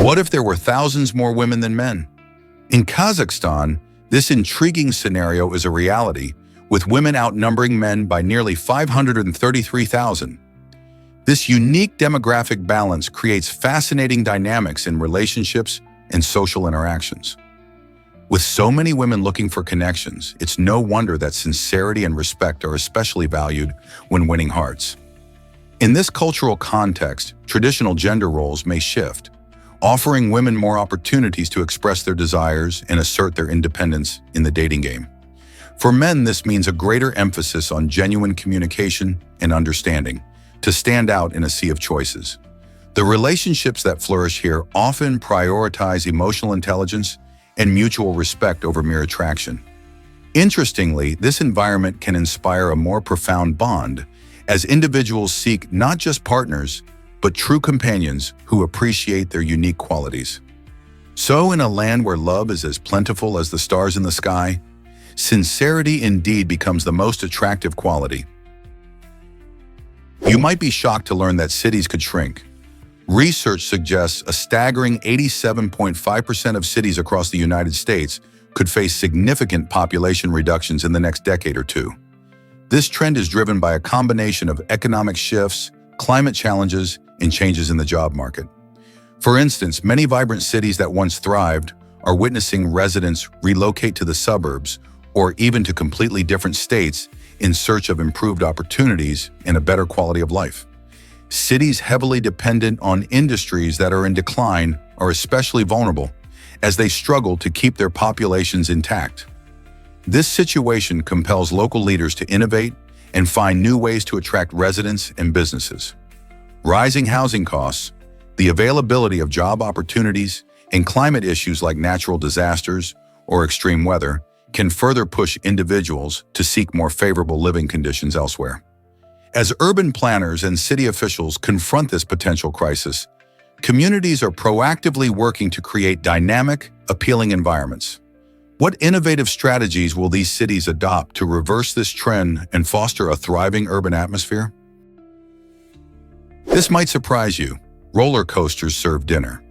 What if there were thousands more women than men? In Kazakhstan, this intriguing scenario is a reality, with women outnumbering men by nearly 533,000. This unique demographic balance creates fascinating dynamics in relationships and social interactions. With so many women looking for connections, it's no wonder that sincerity and respect are especially valued when winning hearts. In this cultural context, traditional gender roles may shift, offering women more opportunities to express their desires and assert their independence in the dating game. For men, this means a greater emphasis on genuine communication and understanding to stand out in a sea of choices. The relationships that flourish here often prioritize emotional intelligence and mutual respect over mere attraction. Interestingly, this environment can inspire a more profound bond as individuals seek not just partners, but true companions who appreciate their unique qualities. So, in a land where love is as plentiful as the stars in the sky, sincerity indeed becomes the most attractive quality. You might be shocked to learn that cities could shrink. Research suggests a staggering 87.5% of cities across the United States could face significant population reductions in the next decade or two. This trend is driven by a combination of economic shifts, climate challenges, and changes in the job market. For instance, many vibrant cities that once thrived are witnessing residents relocate to the suburbs or even to completely different states in search of improved opportunities and a better quality of life. Cities heavily dependent on industries that are in decline are especially vulnerable as they struggle to keep their populations intact. This situation compels local leaders to innovate and find new ways to attract residents and businesses. Rising housing costs, the availability of job opportunities, and climate issues like natural disasters or extreme weather can further push individuals to seek more favorable living conditions elsewhere. As urban planners and city officials confront this potential crisis, communities are proactively working to create dynamic, appealing environments. What innovative strategies will these cities adopt to reverse this trend and foster a thriving urban atmosphere? This might surprise you. Roller coasters serve dinner.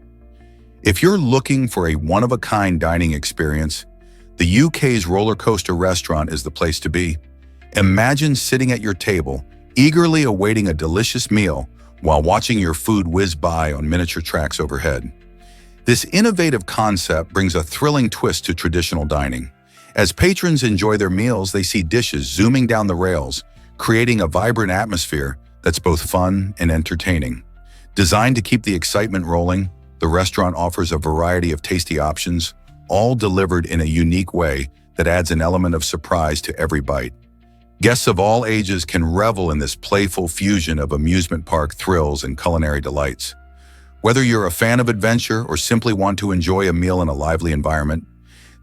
If you're looking for a one-of-a-kind dining experience, the UK's roller coaster restaurant is the place to be. Imagine sitting at your table, eagerly awaiting a delicious meal while watching your food whiz by on miniature tracks overhead. This innovative concept brings a thrilling twist to traditional dining. As patrons enjoy their meals, they see dishes zooming down the rails, creating a vibrant atmosphere that's both fun and entertaining. Designed to keep the excitement rolling, the restaurant offers a variety of tasty options, all delivered in a unique way that adds an element of surprise to every bite. Guests of all ages can revel in this playful fusion of amusement park thrills and culinary delights. Whether you're a fan of adventure or simply want to enjoy a meal in a lively environment,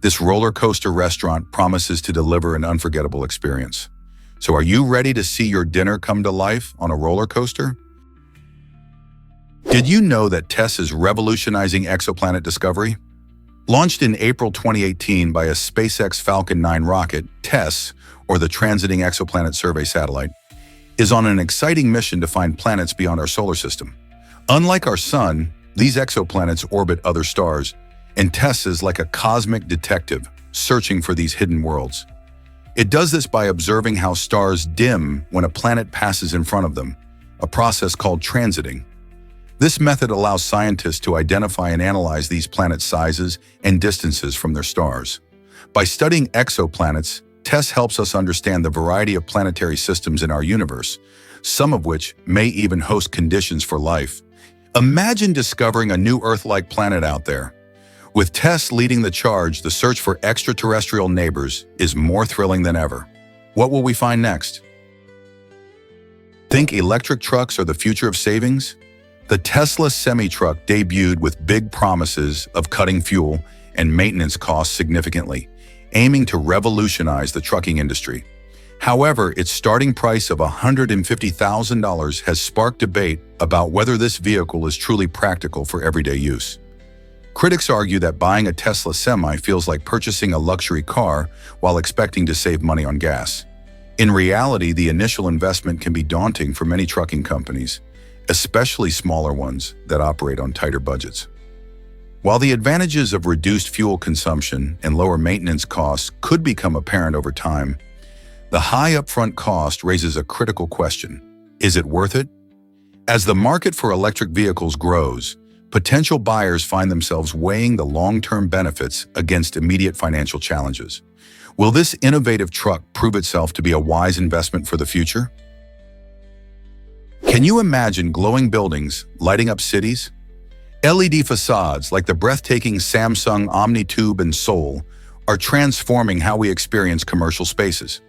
this roller coaster restaurant promises to deliver an unforgettable experience. So are you ready to see your dinner come to life on a roller coaster? Did you know that TESS is revolutionizing exoplanet discovery? Launched in April 2018 by a SpaceX Falcon 9 rocket, TESS, or the Transiting Exoplanet Survey Satellite, is on an exciting mission to find planets beyond our solar system. Unlike our Sun, these exoplanets orbit other stars, and TESS is like a cosmic detective searching for these hidden worlds. It does this by observing how stars dim when a planet passes in front of them, a process called transiting. This method allows scientists to identify and analyze these planet sizes and distances from their stars. By studying exoplanets, TESS helps us understand the variety of planetary systems in our universe, some of which may even host conditions for life. Imagine discovering a new Earth-like planet out there. With TESS leading the charge, the search for extraterrestrial neighbors is more thrilling than ever. What will we find next? Think electric trucks are the future of savings? The Tesla semi-truck debuted with big promises of cutting fuel and maintenance costs significantly, aiming to revolutionize the trucking industry. However, its starting price of $150,000 has sparked debate about whether this vehicle is truly practical for everyday use. Critics argue that buying a Tesla Semi feels like purchasing a luxury car while expecting to save money on gas. In reality, the initial investment can be daunting for many trucking companies, especially smaller ones that operate on tighter budgets. While the advantages of reduced fuel consumption and lower maintenance costs could become apparent over time, the high upfront cost raises a critical question. Is it worth it? As the market for electric vehicles grows, potential buyers find themselves weighing the long-term benefits against immediate financial challenges. Will this innovative truck prove itself to be a wise investment for the future? Can you imagine glowing buildings lighting up cities? LED facades like the breathtaking Samsung OmniTube and Seoul are transforming how we experience commercial spaces.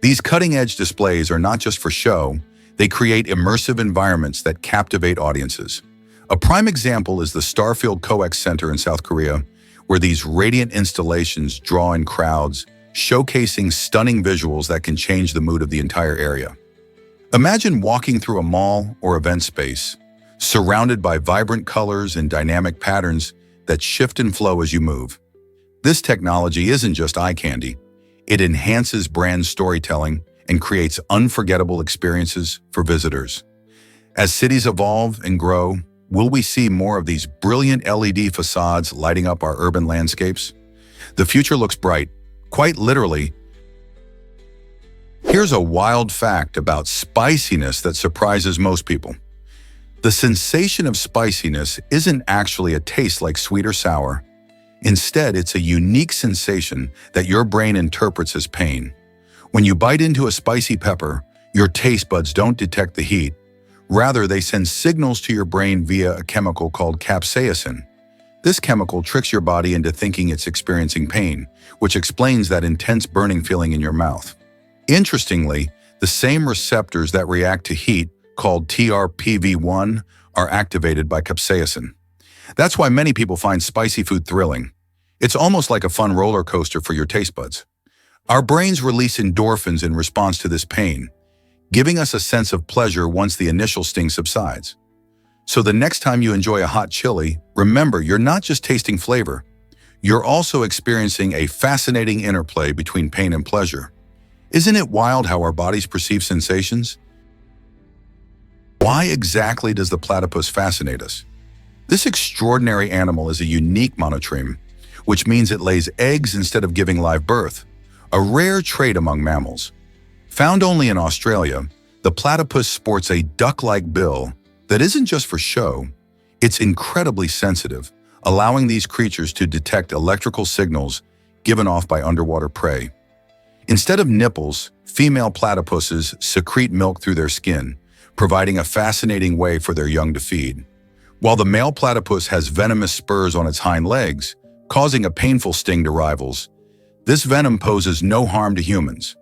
These cutting-edge displays are not just for show, they create immersive environments that captivate audiences. A prime example is the Starfield COEX Center in South Korea, where these radiant installations draw in crowds, showcasing stunning visuals that can change the mood of the entire area. Imagine walking through a mall or event space, surrounded by vibrant colors and dynamic patterns that shift and flow as you move. This technology isn't just eye candy. It enhances brand storytelling and creates unforgettable experiences for visitors. As cities evolve and grow, will we see more of these brilliant LED facades lighting up our urban landscapes? The future looks bright, quite literally. Here's a wild fact about spiciness that surprises most people. The sensation of spiciness isn't actually a taste like sweet or sour. Instead, it's a unique sensation that your brain interprets as pain. When you bite into a spicy pepper, your taste buds don't detect the heat. Rather, they send signals to your brain via a chemical called capsaicin. This chemical tricks your body into thinking it's experiencing pain, which explains that intense burning feeling in your mouth. Interestingly, the same receptors that react to heat, called TRPV1, are activated by capsaicin. That's why many people find spicy food thrilling. It's almost like a fun roller coaster for your taste buds. Our brains release endorphins in response to this pain, giving us a sense of pleasure once the initial sting subsides. So the next time you enjoy a hot chili, remember you're not just tasting flavor, you're also experiencing a fascinating interplay between pain and pleasure. Isn't it wild how our bodies perceive sensations? Why exactly does the platypus fascinate us? This extraordinary animal is a unique monotreme, which means it lays eggs instead of giving live birth, a rare trait among mammals. Found only in Australia, the platypus sports a duck-like bill that isn't just for show, it's incredibly sensitive, allowing these creatures to detect electrical signals given off by underwater prey. Instead of nipples, female platypuses secrete milk through their skin, providing a fascinating way for their young to feed. While the male platypus has venomous spurs on its hind legs, causing a painful sting to rivals, this venom poses no harm to humans.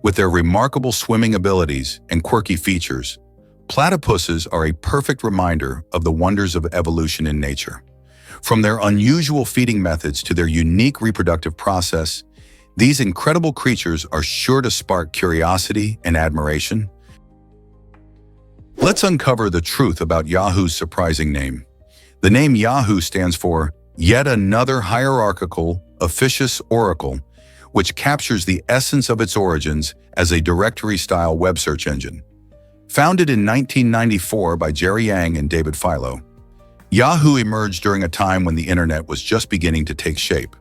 With their remarkable swimming abilities and quirky features, platypuses are a perfect reminder of the wonders of evolution in nature. From their unusual feeding methods to their unique reproductive process, these incredible creatures are sure to spark curiosity and admiration. Let's uncover the truth about Yahoo's surprising name. The name Yahoo stands for Yet Another Hierarchical Officious Oracle, which captures the essence of its origins as a directory-style web search engine. Founded in 1994 by Jerry Yang and David Filo, Yahoo emerged during a time when the internet was just beginning to take shape.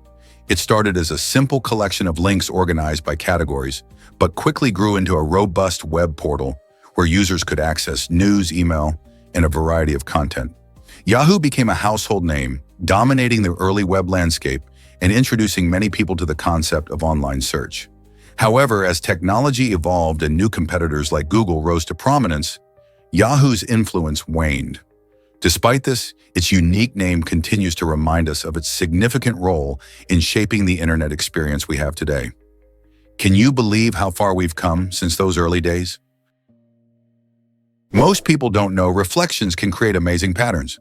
It started as a simple collection of links organized by categories, but quickly grew into a robust web portal where users could access news, email, and a variety of content. Yahoo became a household name, dominating the early web landscape and introducing many people to the concept of online search. However, as technology evolved and new competitors like Google rose to prominence, Yahoo's influence waned. Despite this, its unique name continues to remind us of its significant role in shaping the internet experience we have today. Can you believe how far we've come since those early days? Most people don't know reflections can create amazing patterns.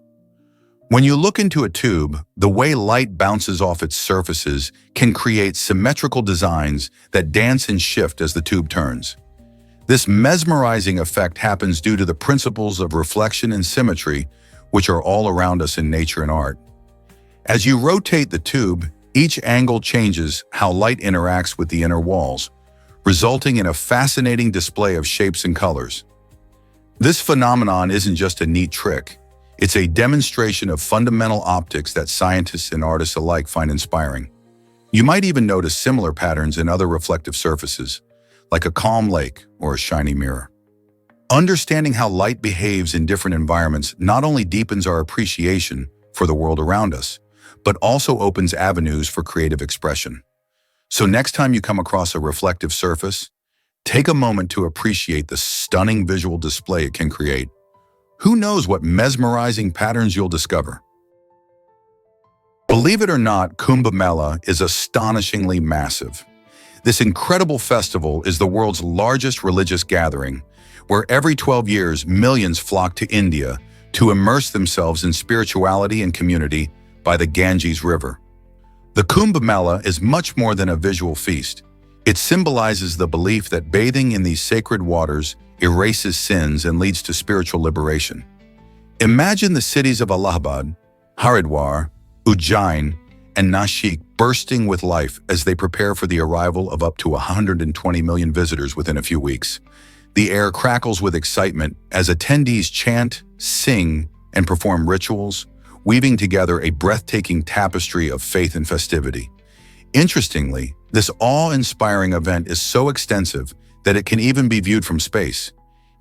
When you look into a tube, the way light bounces off its surfaces can create symmetrical designs that dance and shift as the tube turns. This mesmerizing effect happens due to the principles of reflection and symmetry, which are all around us in nature and art. As you rotate the tube, each angle changes how light interacts with the inner walls, resulting in a fascinating display of shapes and colors. This phenomenon isn't just a neat trick. It's a demonstration of fundamental optics that scientists and artists alike find inspiring. You might even notice similar patterns in other reflective surfaces, like a calm lake or a shiny mirror. Understanding how light behaves in different environments not only deepens our appreciation for the world around us, but also opens avenues for creative expression. So next time you come across a reflective surface, take a moment to appreciate the stunning visual display it can create. Who knows what mesmerizing patterns you'll discover? Believe it or not, Kumbh Mela is astonishingly massive. This incredible festival is the world's largest religious gathering, where every 12 years millions flock to India to immerse themselves in spirituality and community by the Ganges River. The Kumbh Mela is much more than a visual feast. It symbolizes the belief that bathing in these sacred waters erases sins and leads to spiritual liberation. Imagine the cities of Allahabad, Haridwar, Ujjain, and Nashik bursting with life as they prepare for the arrival of up to 120 million visitors within a few weeks. The air crackles with excitement as attendees chant, sing, and perform rituals, weaving together a breathtaking tapestry of faith and festivity. Interestingly, this awe-inspiring event is so extensive that it can even be viewed from space.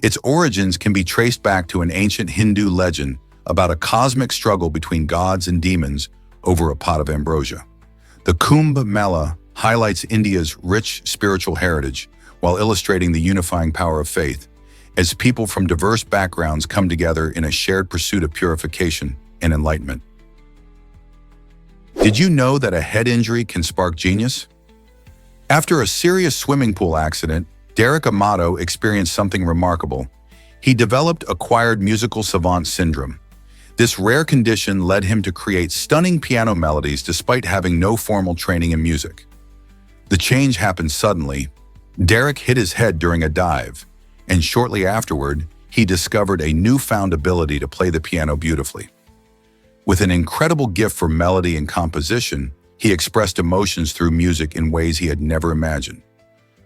Its origins can be traced back to an ancient Hindu legend about a cosmic struggle between gods and demons over a pot of ambrosia. The Kumbh Mela highlights India's rich spiritual heritage while illustrating the unifying power of faith, as people from diverse backgrounds come together in a shared pursuit of purification and enlightenment. Did you know that a head injury can spark genius? After a serious swimming pool accident, Derek Amato experienced something remarkable. He developed acquired musical savant syndrome. This rare condition led him to create stunning piano melodies despite having no formal training in music. The change happened suddenly. Derek hit his head during a dive, and shortly afterward, he discovered a newfound ability to play the piano beautifully. With an incredible gift for melody and composition, he expressed emotions through music in ways he had never imagined.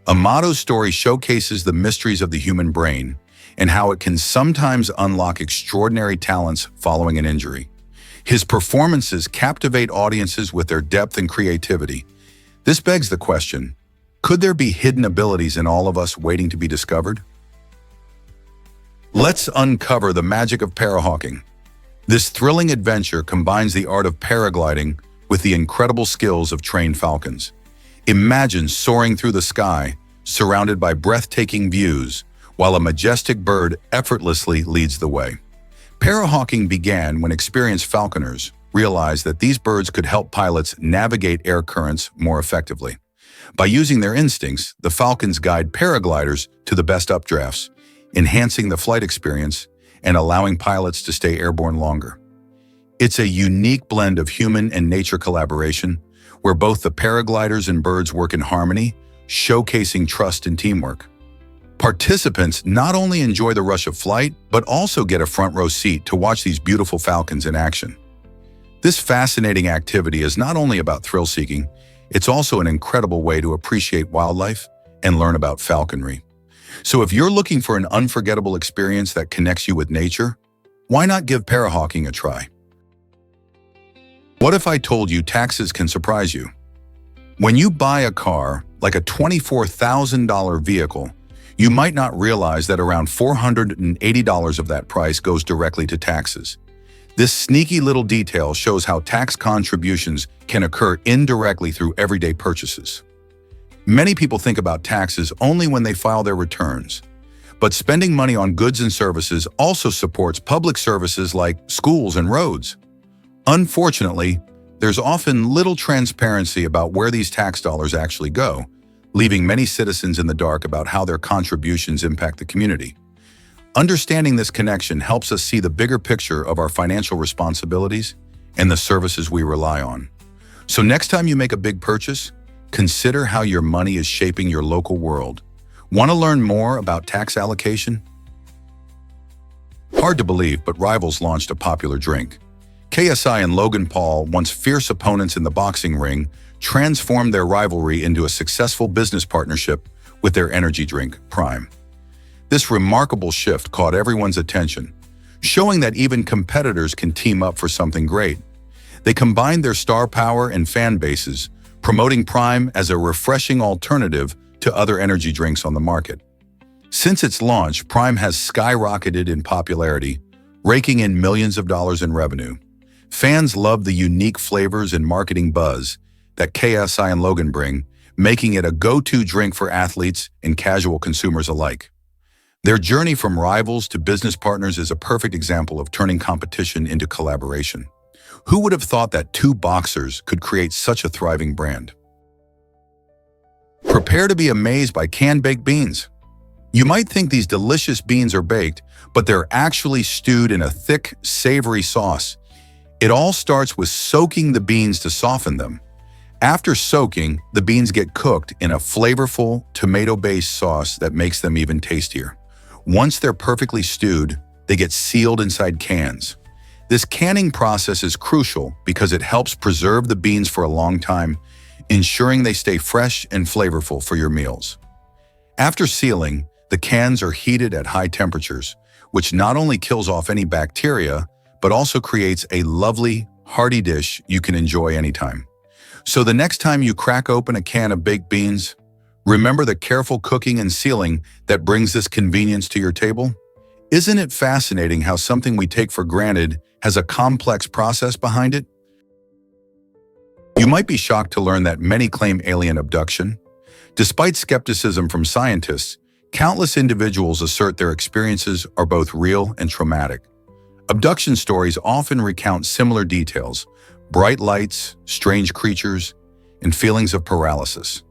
Amato's story showcases the mysteries of the human brain and how it can sometimes unlock extraordinary talents following an injury. His performances captivate audiences with their depth and creativity. This begs the question, could there be hidden abilities in all of us waiting to be discovered? Let's uncover the magic of parahawking. This thrilling adventure combines the art of paragliding with the incredible skills of trained falcons. Imagine soaring through the sky, surrounded by breathtaking views, while a majestic bird effortlessly leads the way. Parahawking began when experienced falconers realized that these birds could help pilots navigate air currents more effectively. By using their instincts, the falcons guide paragliders to the best updrafts, enhancing the flight experience and allowing pilots to stay airborne longer. It's a unique blend of human and nature collaboration, where both the paragliders and birds work in harmony, showcasing trust and teamwork. Participants not only enjoy the rush of flight, but also get a front-row seat to watch these beautiful falcons in action. This fascinating activity is not only about thrill-seeking, it's also an incredible way to appreciate wildlife and learn about falconry. So if you're looking for an unforgettable experience that connects you with nature, why not give parahawking a try? What if I told you taxes can surprise you? When you buy a car, like a $24,000 vehicle, you might not realize that around $480 of that price goes directly to taxes. This sneaky little detail shows how tax contributions can occur indirectly through everyday purchases. Many people think about taxes only when they file their returns, but spending money on goods and services also supports public services like schools and roads. Unfortunately, there's often little transparency about where these tax dollars actually go, leaving many citizens in the dark about how their contributions impact the community. Understanding this connection helps us see the bigger picture of our financial responsibilities and the services we rely on. So next time you make a big purchase, consider how your money is shaping your local world. Want to learn more about tax allocation? Hard to believe, but rivals launched a popular drink. KSI and Logan Paul, once fierce opponents in the boxing ring, transformed their rivalry into a successful business partnership with their energy drink, Prime. This remarkable shift caught everyone's attention, showing that even competitors can team up for something great. They combined their star power and fan bases, promoting Prime as a refreshing alternative to other energy drinks on the market. Since its launch, Prime has skyrocketed in popularity, raking in millions of dollars in revenue. Fans love the unique flavors and marketing buzz that KSI and Logan bring, making it a go-to drink for athletes and casual consumers alike. Their journey from rivals to business partners is a perfect example of turning competition into collaboration. Who would have thought that two boxers could create such a thriving brand? Prepare to be amazed by canned baked beans. You might think these delicious beans are baked, but they're actually stewed in a thick, savory sauce. It all starts with soaking the beans to soften them. After soaking, the beans get cooked in a flavorful, tomato-based sauce that makes them even tastier. Once they're perfectly stewed, they get sealed inside cans. This canning process is crucial because it helps preserve the beans for a long time, ensuring they stay fresh and flavorful for your meals. After sealing, the cans are heated at high temperatures, which not only kills off any bacteria, but also creates a lovely, hearty dish you can enjoy anytime. So the next time you crack open a can of baked beans, remember the careful cooking and sealing that brings this convenience to your table? Isn't it fascinating how something we take for granted has a complex process behind it? You might be shocked to learn that many claim alien abduction. Despite skepticism from scientists, countless individuals assert their experiences are both real and traumatic. Abduction stories often recount similar details: bright lights, strange creatures, and feelings of paralysis.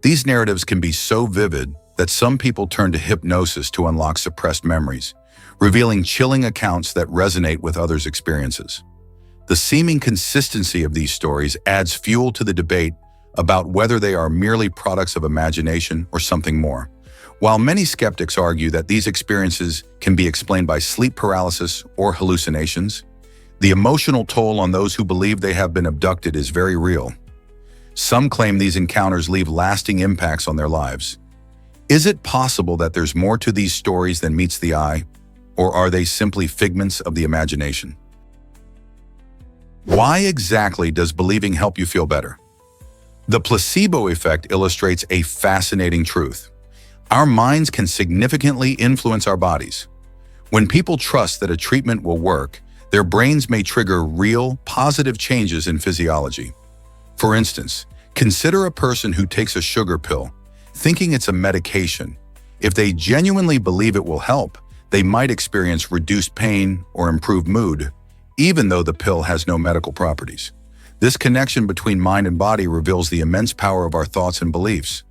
These narratives can be so vivid that some people turn to hypnosis to unlock suppressed memories, revealing chilling accounts that resonate with others' experiences. The seeming consistency of these stories adds fuel to the debate about whether they are merely products of imagination or something more. While many skeptics argue that these experiences can be explained by sleep paralysis or hallucinations, the emotional toll on those who believe they have been abducted is very real. Some claim these encounters leave lasting impacts on their lives. Is it possible that there's more to these stories than meets the eye, or are they simply figments of the imagination? Why exactly does believing help you feel better? The placebo effect illustrates a fascinating truth. Our minds can significantly influence our bodies. When people trust that a treatment will work, their brains may trigger real, positive changes in physiology. For instance, consider a person who takes a sugar pill, thinking it's a medication. If they genuinely believe it will help, they might experience reduced pain or improved mood, even though the pill has no medical properties. This connection between mind and body reveals the immense power of our thoughts and beliefs.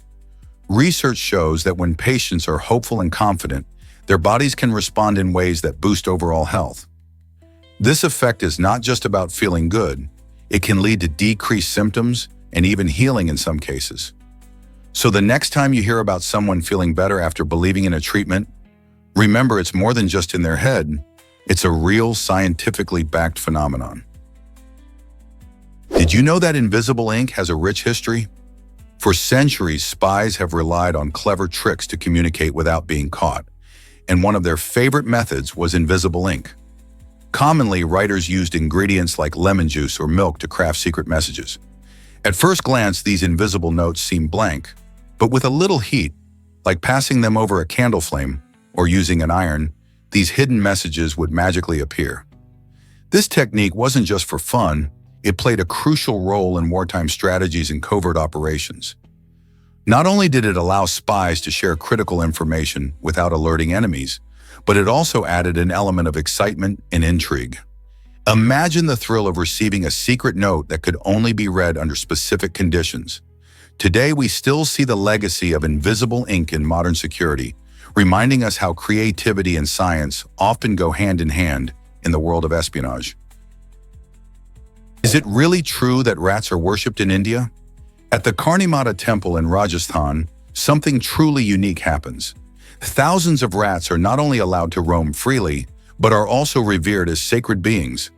Research shows that when patients are hopeful and confident, their bodies can respond in ways that boost overall health. This effect is not just about feeling good. It can lead to decreased symptoms and even healing in some cases. So the next time you hear about someone feeling better after believing in a treatment, remember it's more than just in their head. It's a real scientifically backed phenomenon. Did you know that invisible ink has a rich history? For centuries, spies have relied on clever tricks to communicate without being caught, and one of their favorite methods was invisible ink. Commonly, writers used ingredients like lemon juice or milk to craft secret messages. At first glance, these invisible notes seem blank, but with a little heat, like passing them over a candle flame or using an iron, these hidden messages would magically appear. This technique wasn't just for fun, it played a crucial role in wartime strategies and covert operations. Not only did it allow spies to share critical information without alerting enemies, but it also added an element of excitement and intrigue. Imagine the thrill of receiving a secret note that could only be read under specific conditions. Today, we still see the legacy of invisible ink in modern security, reminding us how creativity and science often go hand in hand in the world of espionage. Is it really true that rats are worshipped in India? At the Karnimata temple in Rajasthan, something truly unique happens. Thousands of rats are not only allowed to roam freely, but are also revered as sacred beings.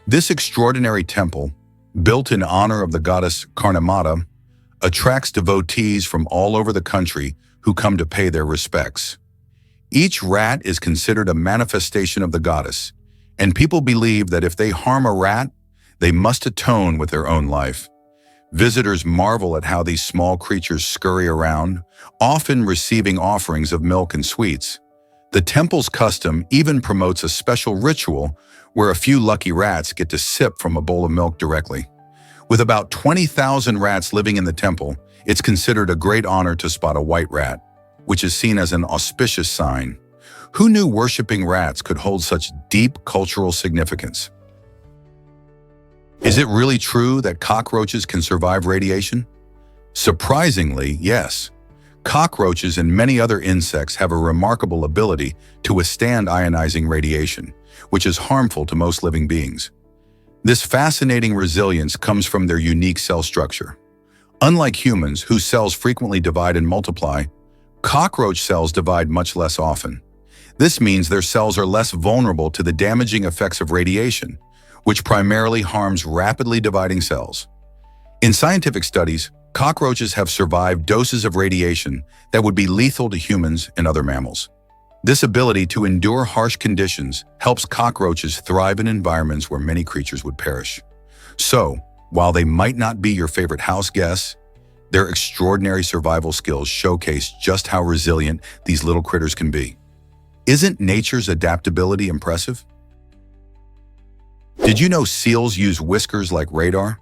This extraordinary temple, built in honor of the goddess Karnimata, attracts devotees from all over the country who come to pay their respects. Each rat is considered a manifestation of the goddess, and people believe that if they harm a rat, they must atone with their own life. Visitors marvel at how these small creatures scurry around, often receiving offerings of milk and sweets. The temple's custom even promotes a special ritual where a few lucky rats get to sip from a bowl of milk directly. With about 20,000 rats living in the temple, it's considered a great honor to spot a white rat, which is seen as an auspicious sign. Who knew worshipping rats could hold such deep cultural significance? Is it really true that cockroaches can survive radiation? Surprisingly, yes. Cockroaches and many other insects have a remarkable ability to withstand ionizing radiation, which is harmful to most living beings. This fascinating resilience comes from their unique cell structure. Unlike humans, whose cells frequently divide and multiply, cockroach cells divide much less often. This means their cells are less vulnerable to the damaging effects of radiation, which primarily harms rapidly dividing cells. In scientific studies, cockroaches have survived doses of radiation that would be lethal to humans and other mammals. This ability to endure harsh conditions helps cockroaches thrive in environments where many creatures would perish. So, while they might not be your favorite house guests, their extraordinary survival skills showcase just how resilient these little critters can be. Isn't nature's adaptability impressive? Did you know seals use whiskers like radar?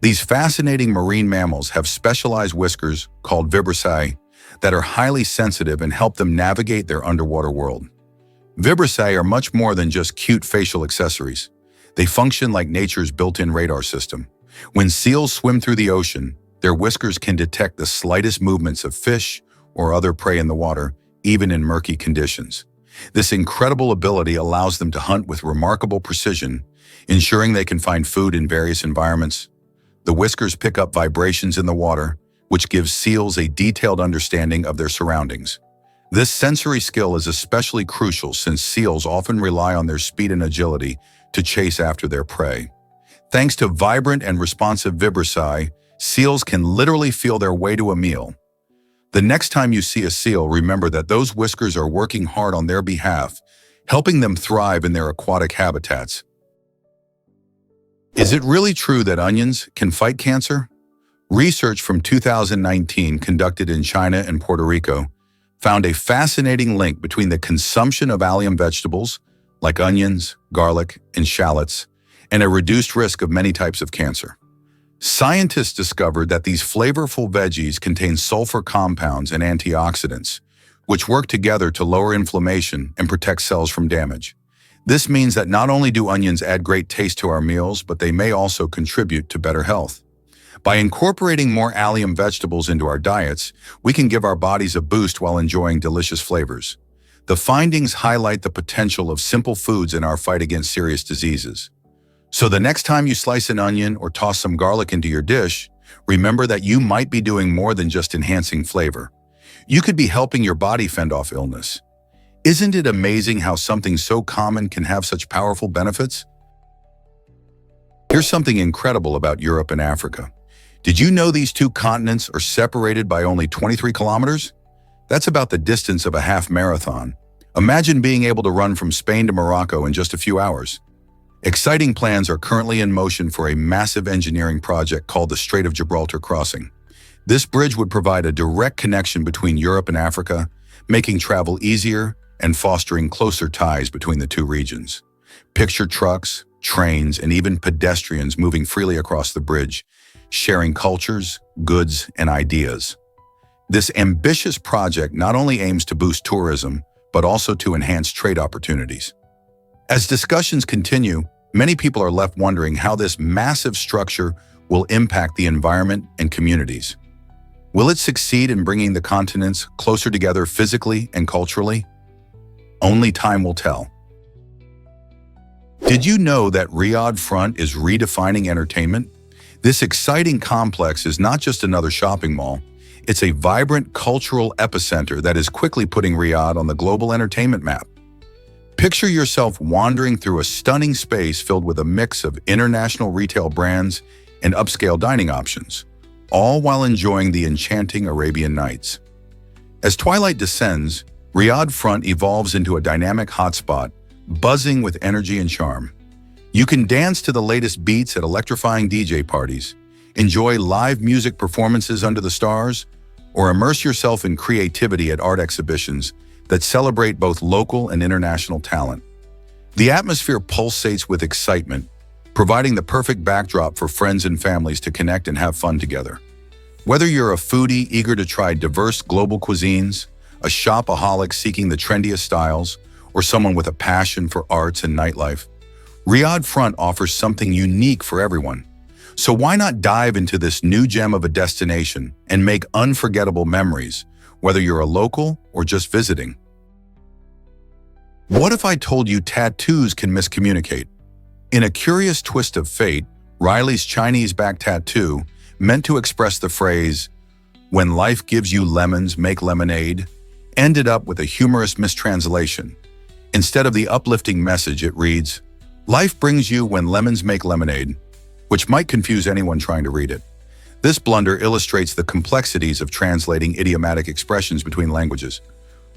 These fascinating marine mammals have specialized whiskers called vibrissae that are highly sensitive and help them navigate their underwater world. Vibrissae are much more than just cute facial accessories. They function like nature's built-in radar system. When seals swim through the ocean, their whiskers can detect the slightest movements of fish or other prey in the water, even in murky conditions. This incredible ability allows them to hunt with remarkable precision, ensuring they can find food in various environments. The whiskers pick up vibrations in the water, which gives seals a detailed understanding of their surroundings. This sensory skill is especially crucial since seals often rely on their speed and agility to chase after their prey. Thanks to vibrant and responsive vibrissae, seals can literally feel their way to a meal. The next time you see a seal, remember that those whiskers are working hard on their behalf, helping them thrive in their aquatic habitats. Is it really true that onions can fight cancer? Research from 2019 conducted in China and Puerto Rico found a fascinating link between the consumption of allium vegetables, like onions, garlic, and shallots, and a reduced risk of many types of cancer. Scientists discovered that these flavorful veggies contain sulfur compounds and antioxidants, which work together to lower inflammation and protect cells from damage. This means that not only do onions add great taste to our meals, but they may also contribute to better health. By incorporating more allium vegetables into our diets, we can give our bodies a boost while enjoying delicious flavors. The findings highlight the potential of simple foods in our fight against serious diseases. So the next time you slice an onion or toss some garlic into your dish, remember that you might be doing more than just enhancing flavor. You could be helping your body fend off illness. Isn't it amazing how something so common can have such powerful benefits? Here's something incredible about Europe and Africa. Did you know these two continents are separated by only 23 kilometers? That's about the distance of a half marathon. Imagine being able to run from Spain to Morocco in just a few hours. Exciting plans are currently in motion for a massive engineering project called the Strait of Gibraltar Crossing. This bridge would provide a direct connection between Europe and Africa, making travel easier and fostering closer ties between the two regions. Picture trucks, trains, and even pedestrians moving freely across the bridge, sharing cultures, goods, and ideas. This ambitious project not only aims to boost tourism, but also to enhance trade opportunities. As discussions continue, many people are left wondering how this massive structure will impact the environment and communities. Will it succeed in bringing the continents closer together physically and culturally? Only time will tell. Did you know that Riyadh Front is redefining entertainment? This exciting complex is not just another shopping mall. It's a vibrant cultural epicenter that is quickly putting Riyadh on the global entertainment map. Picture yourself wandering through a stunning space filled with a mix of international retail brands and upscale dining options, all while enjoying the enchanting Arabian Nights. As twilight descends, Riyadh Front evolves into a dynamic hotspot, buzzing with energy and charm. You can dance to the latest beats at electrifying DJ parties, enjoy live music performances under the stars, or immerse yourself in creativity at art exhibitions that celebrate both local and international talent. The atmosphere pulsates with excitement, providing the perfect backdrop for friends and families to connect and have fun together. Whether you're a foodie eager to try diverse global cuisines, a shopaholic seeking the trendiest styles, or someone with a passion for arts and nightlife, Riyadh Front offers something unique for everyone. So why not dive into this new gem of a destination and make unforgettable memories, whether you're a local or just visiting? What if I told you tattoos can miscommunicate? In a curious twist of fate, Riley's Chinese back tattoo, meant to express the phrase, "When life gives you lemons, make lemonade," ended up with a humorous mistranslation. Instead of the uplifting message, it reads, "Life brings you when lemons make lemonade," which might confuse anyone trying to read it. This blunder illustrates the complexities of translating idiomatic expressions between languages.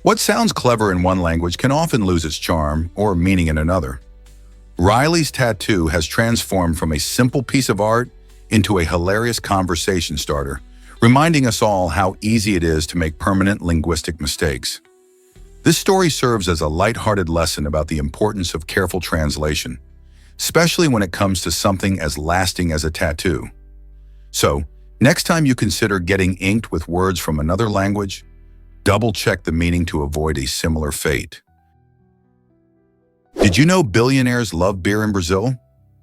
What sounds clever in one language can often lose its charm or meaning in another. Riley's tattoo has transformed from a simple piece of art into a hilarious conversation starter, reminding us all how easy it is to make permanent linguistic mistakes. This story serves as a lighthearted lesson about the importance of careful translation, especially when it comes to something as lasting as a tattoo. So, next time you consider getting inked with words from another language, double-check the meaning to avoid a similar fate. Did you know billionaires love beer in Brazil?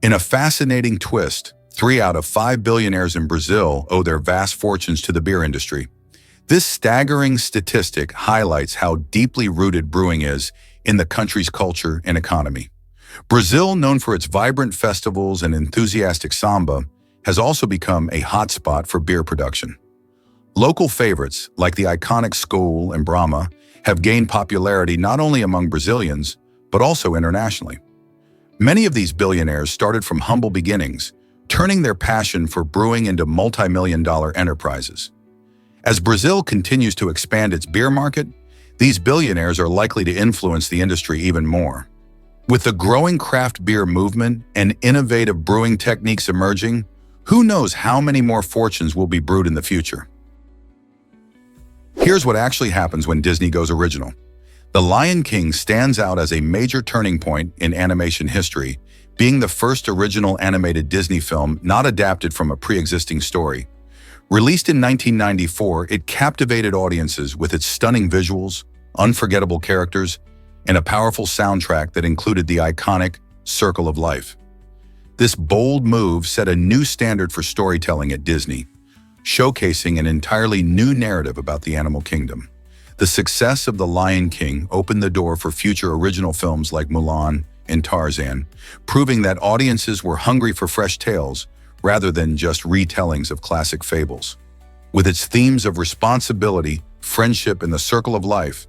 In a fascinating twist, 3 out of 5 billionaires in Brazil owe their vast fortunes to the beer industry. This staggering statistic highlights how deeply rooted brewing is in the country's culture and economy. Brazil, known for its vibrant festivals and enthusiastic samba, has also become a hotspot for beer production. Local favorites, like the iconic Skol and Brahma, have gained popularity not only among Brazilians, but also internationally. Many of these billionaires started from humble beginnings, turning their passion for brewing into multi-million-dollar enterprises. As Brazil continues to expand its beer market, these billionaires are likely to influence the industry even more. With the growing craft beer movement and innovative brewing techniques emerging, who knows how many more fortunes will be brewed in the future? Here's what actually happens when Disney goes original. The Lion King stands out as a major turning point in animation history, being the first original animated Disney film not adapted from a pre-existing story. Released in 1994, it captivated audiences with its stunning visuals, unforgettable characters, and a powerful soundtrack that included the iconic Circle of Life. This bold move set a new standard for storytelling at Disney, showcasing an entirely new narrative about the animal kingdom. The success of The Lion King opened the door for future original films like Mulan and Tarzan, proving that audiences were hungry for fresh tales rather than just retellings of classic fables. With its themes of responsibility, friendship, and the circle of life,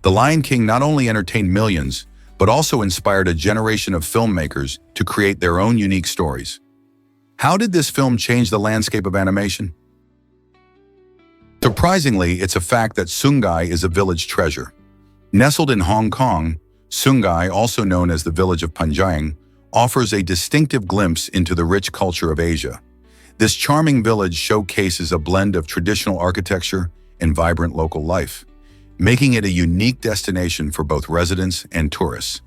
The Lion King not only entertained millions, but also inspired a generation of filmmakers to create their own unique stories. How did this film change the landscape of animation? Surprisingly, it's a fact that Sungai is a village treasure. Nestled in Hong Kong, Sungai, also known as the village of Panjang, offers a distinctive glimpse into the rich culture of Asia. This charming village showcases a blend of traditional architecture and vibrant local life, making it a unique destination for both residents and tourists.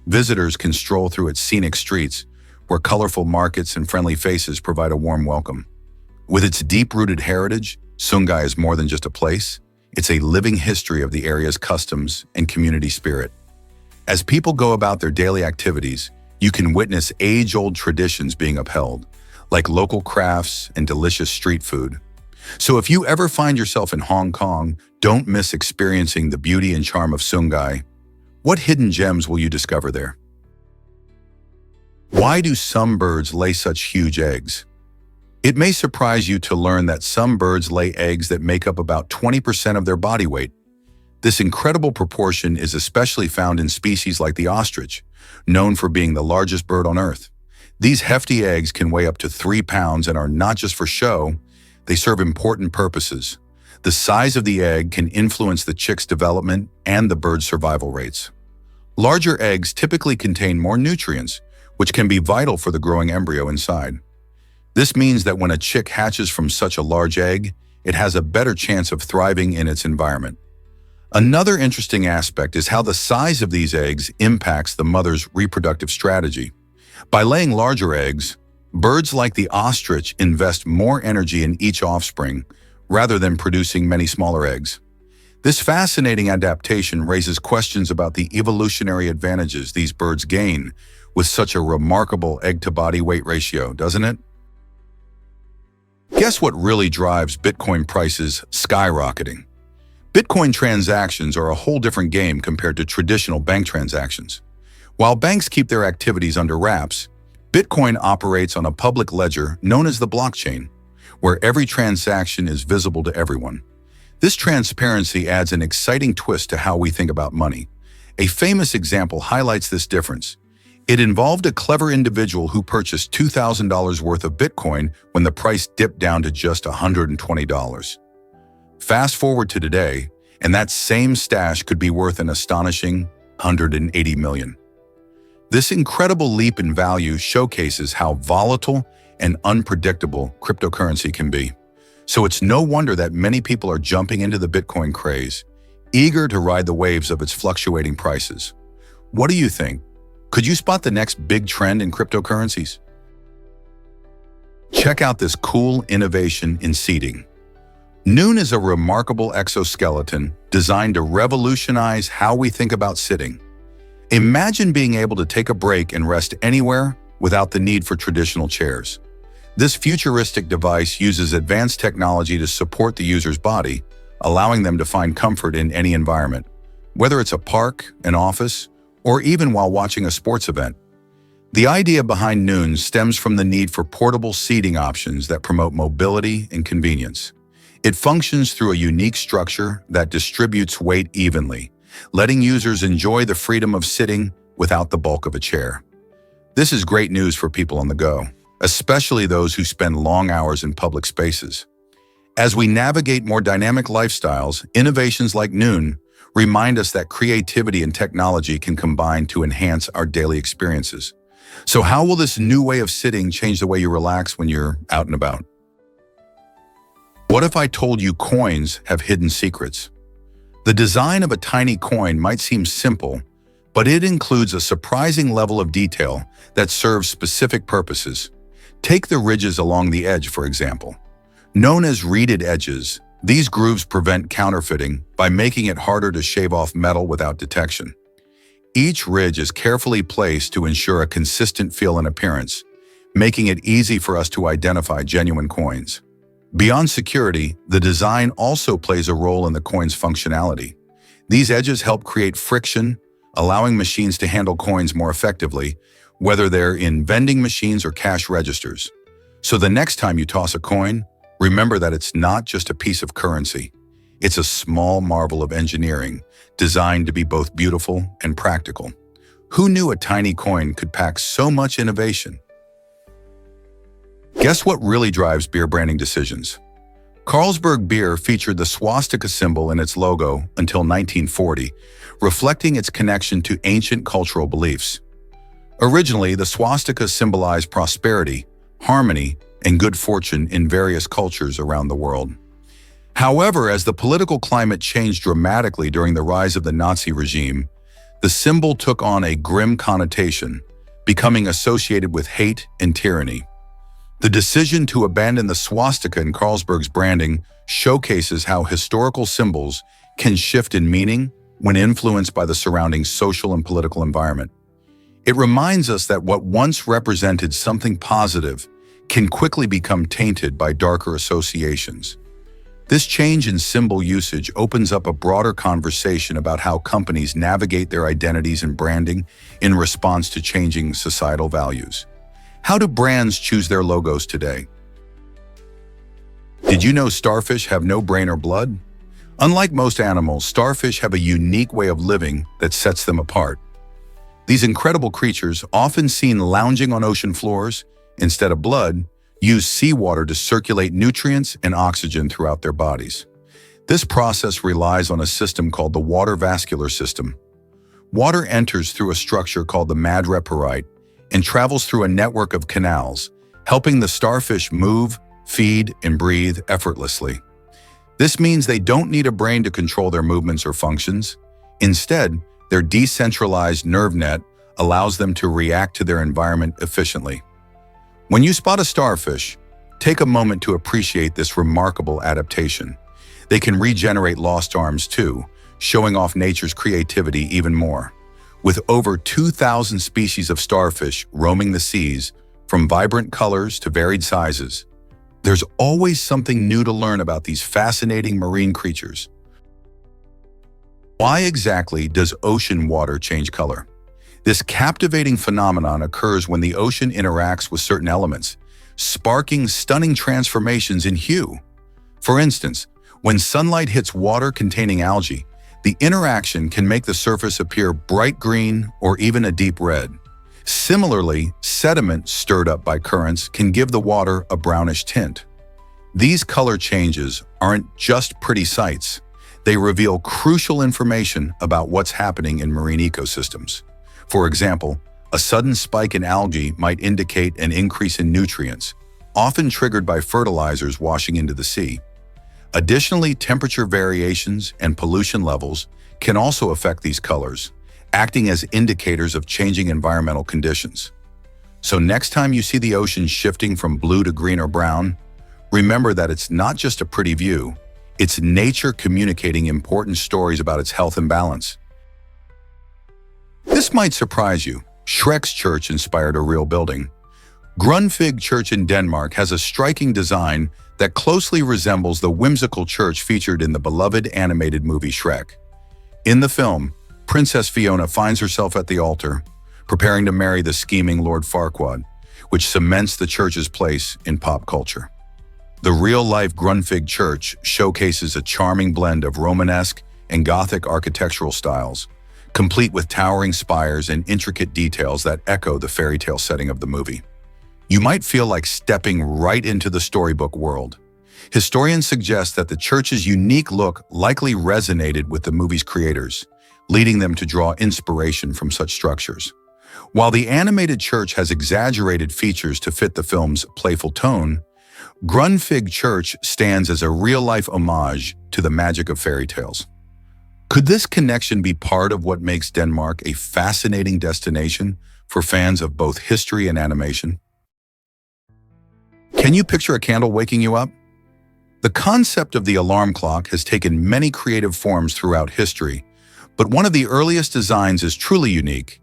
Visitors can stroll through its scenic streets, where colorful markets and friendly faces provide a warm welcome. With its deep-rooted heritage, Sungai is more than just a place, it's a living history of the area's customs and community spirit. As people go about their daily activities, you can witness age-old traditions being upheld, like local crafts and delicious street food. So if you ever find yourself in Hong Kong, don't miss experiencing the beauty and charm of Sungai. What hidden gems will you discover there? Why do some birds lay such huge eggs? It may surprise you to learn that some birds lay eggs that make up about 20% of their body weight. This incredible proportion is especially found in species like the ostrich, known for being the largest bird on Earth. These hefty eggs can weigh up to 3 pounds and are not just for show, they serve important purposes. The size of the egg can influence the chick's development and the bird's survival rates. Larger eggs typically contain more nutrients, which can be vital for the growing embryo inside. This means that when a chick hatches from such a large egg, it has a better chance of thriving in its environment. Another interesting aspect is how the size of these eggs impacts the mother's reproductive strategy. By laying larger eggs, birds like the ostrich invest more energy in each offspring rather than producing many smaller eggs. This fascinating adaptation raises questions about the evolutionary advantages these birds gain with such a remarkable egg-to-body weight ratio, doesn't it? Guess what really drives Bitcoin prices skyrocketing? Bitcoin transactions are a whole different game compared to traditional bank transactions. While banks keep their activities under wraps, Bitcoin operates on a public ledger known as the blockchain, where every transaction is visible to everyone. This transparency adds an exciting twist to how we think about money. A famous example highlights this difference. It involved a clever individual who purchased $2,000 worth of Bitcoin when the price dipped down to just $120. Fast forward to today, and that same stash could be worth an astonishing $180 million. This incredible leap in value showcases how volatile and unpredictable cryptocurrency can be. So it's no wonder that many people are jumping into the Bitcoin craze, eager to ride the waves of its fluctuating prices. What do you think? Could you spot the next big trend in cryptocurrencies? Check out this cool innovation in seating. Noon is a remarkable exoskeleton designed to revolutionize how we think about sitting. Imagine being able to take a break and rest anywhere without the need for traditional chairs. This futuristic device uses advanced technology to support the user's body, allowing them to find comfort in any environment, whether it's a park, an office, or even while watching a sports event. The idea behind Noon stems from the need for portable seating options that promote mobility and convenience. It functions through a unique structure that distributes weight evenly, letting users enjoy the freedom of sitting without the bulk of a chair. This is great news for people on the go, especially those who spend long hours in public spaces. As we navigate more dynamic lifestyles, innovations like Noon remind us that creativity and technology can combine to enhance our daily experiences. So how will this new way of sitting change the way you relax when you're out and about? What if I told you coins have hidden secrets? The design of a tiny coin might seem simple, but it includes a surprising level of detail that serves specific purposes. Take the ridges along the edge, for example. Known as reeded edges, these grooves prevent counterfeiting by making it harder to shave off metal without detection. Each ridge is carefully placed to ensure a consistent feel and appearance, making it easy for us to identify genuine coins. Beyond security, the design also plays a role in the coin's functionality. These edges help create friction, allowing machines to handle coins more effectively, whether they're in vending machines or cash registers. So the next time you toss a coin, remember that it's not just a piece of currency. It's a small marvel of engineering, designed to be both beautiful and practical. Who knew a tiny coin could pack so much innovation? Guess what really drives beer branding decisions? Carlsberg beer featured the swastika symbol in its logo until 1940, reflecting its connection to ancient cultural beliefs. Originally, the swastika symbolized prosperity, harmony, and good fortune in various cultures around the world. However, as the political climate changed dramatically during the rise of the Nazi regime, the symbol took on a grim connotation, becoming associated with hate and tyranny. The decision to abandon the swastika in Carlsberg's branding showcases how historical symbols can shift in meaning when influenced by the surrounding social and political environment. It reminds us that what once represented something positive can quickly become tainted by darker associations. This change in symbol usage opens up a broader conversation about how companies navigate their identities and branding in response to changing societal values. How do brands choose their logos today? Did you know starfish have no brain or blood? Unlike most animals, starfish have a unique way of living that sets them apart. These incredible creatures, often seen lounging on ocean floors instead of blood, use seawater to circulate nutrients and oxygen throughout their bodies. This process relies on a system called the water vascular system. Water enters through a structure called the madreporite and travels through a network of canals, helping the starfish move, feed, and breathe effortlessly. This means they don't need a brain to control their movements or functions. Instead, their decentralized nerve net allows them to react to their environment efficiently. When you spot a starfish, take a moment to appreciate this remarkable adaptation. They can regenerate lost arms too, showing off nature's creativity even more. With over 2,000 species of starfish roaming the seas, from vibrant colors to varied sizes, there's always something new to learn about these fascinating marine creatures. Why exactly does ocean water change color? This captivating phenomenon occurs when the ocean interacts with certain elements, sparking stunning transformations in hue. For instance, when sunlight hits water containing algae, the interaction can make the surface appear bright green or even a deep red. Similarly, sediment stirred up by currents can give the water a brownish tint. These color changes aren't just pretty sights. They reveal crucial information about what's happening in marine ecosystems. For example, a sudden spike in algae might indicate an increase in nutrients, often triggered by fertilizers washing into the sea. Additionally, temperature variations and pollution levels can also affect these colors, acting as indicators of changing environmental conditions. So next time you see the ocean shifting from blue to green or brown, remember that it's not just a pretty view, it's nature communicating important stories about its health and balance. This might surprise you. Shrek's church inspired a real building. Grundtvig Church in Denmark has a striking design that closely resembles the whimsical church featured in the beloved animated movie Shrek. In the film, Princess Fiona finds herself at the altar, preparing to marry the scheming Lord Farquaad, which cements the church's place in pop culture. The real-life Grundtvig Church showcases a charming blend of Romanesque and Gothic architectural styles, complete with towering spires and intricate details that echo the fairy tale setting of the movie. You might feel like stepping right into the storybook world. Historians suggest that the church's unique look likely resonated with the movie's creators, leading them to draw inspiration from such structures. While the animated church has exaggerated features to fit the film's playful tone, Grundtvig Church stands as a real-life homage to the magic of fairy tales. Could this connection be part of what makes Denmark a fascinating destination for fans of both history and animation? Can you picture a candle waking you up? The concept of the alarm clock has taken many creative forms throughout history, but one of the earliest designs is truly unique.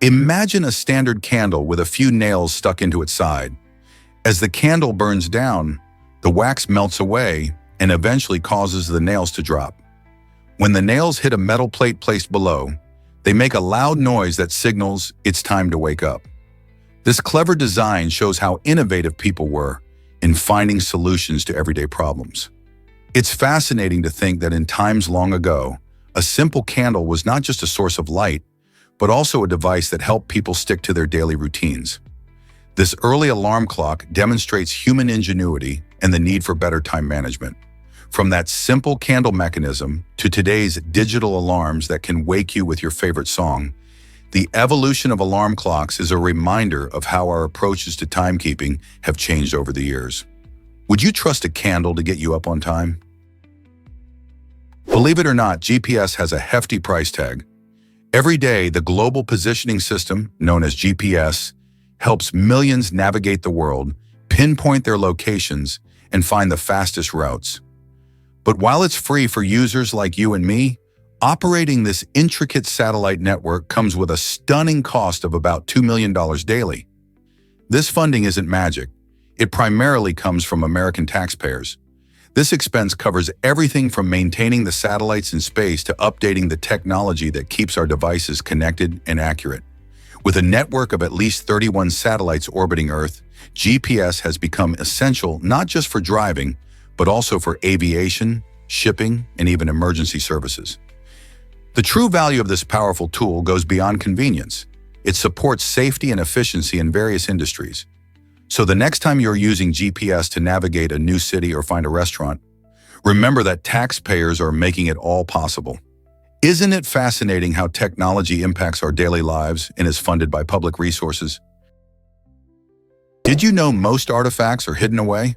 Imagine a standard candle with a few nails stuck into its side. As the candle burns down, the wax melts away and eventually causes the nails to drop. When the nails hit a metal plate placed below, they make a loud noise that signals it's time to wake up. This clever design shows how innovative people were in finding solutions to everyday problems. It's fascinating to think that in times long ago, a simple candle was not just a source of light, but also a device that helped people stick to their daily routines. This early alarm clock demonstrates human ingenuity and the need for better time management. From that simple candle mechanism to today's digital alarms that can wake you with your favorite song, the evolution of alarm clocks is a reminder of how our approaches to timekeeping have changed over the years. Would you trust a candle to get you up on time? Believe it or not, GPS has a hefty price tag. Every day, the global positioning system, known as GPS, helps millions navigate the world, pinpoint their locations, and find the fastest routes. But while it's free for users like you and me, operating this intricate satellite network comes with a stunning cost of about $2 million daily. This funding isn't magic. It primarily comes from American taxpayers. This expense covers everything from maintaining the satellites in space to updating the technology that keeps our devices connected and accurate. With a network of at least 31 satellites orbiting Earth, GPS has become essential not just for driving, but also for aviation, shipping, and even emergency services. The true value of this powerful tool goes beyond convenience. It supports safety and efficiency in various industries. So the next time you're using GPS to navigate a new city or find a restaurant, Remember that taxpayers are making it all possible. Isn't it fascinating how technology impacts our daily lives and is funded by public resources? Did you know most artifacts are hidden away?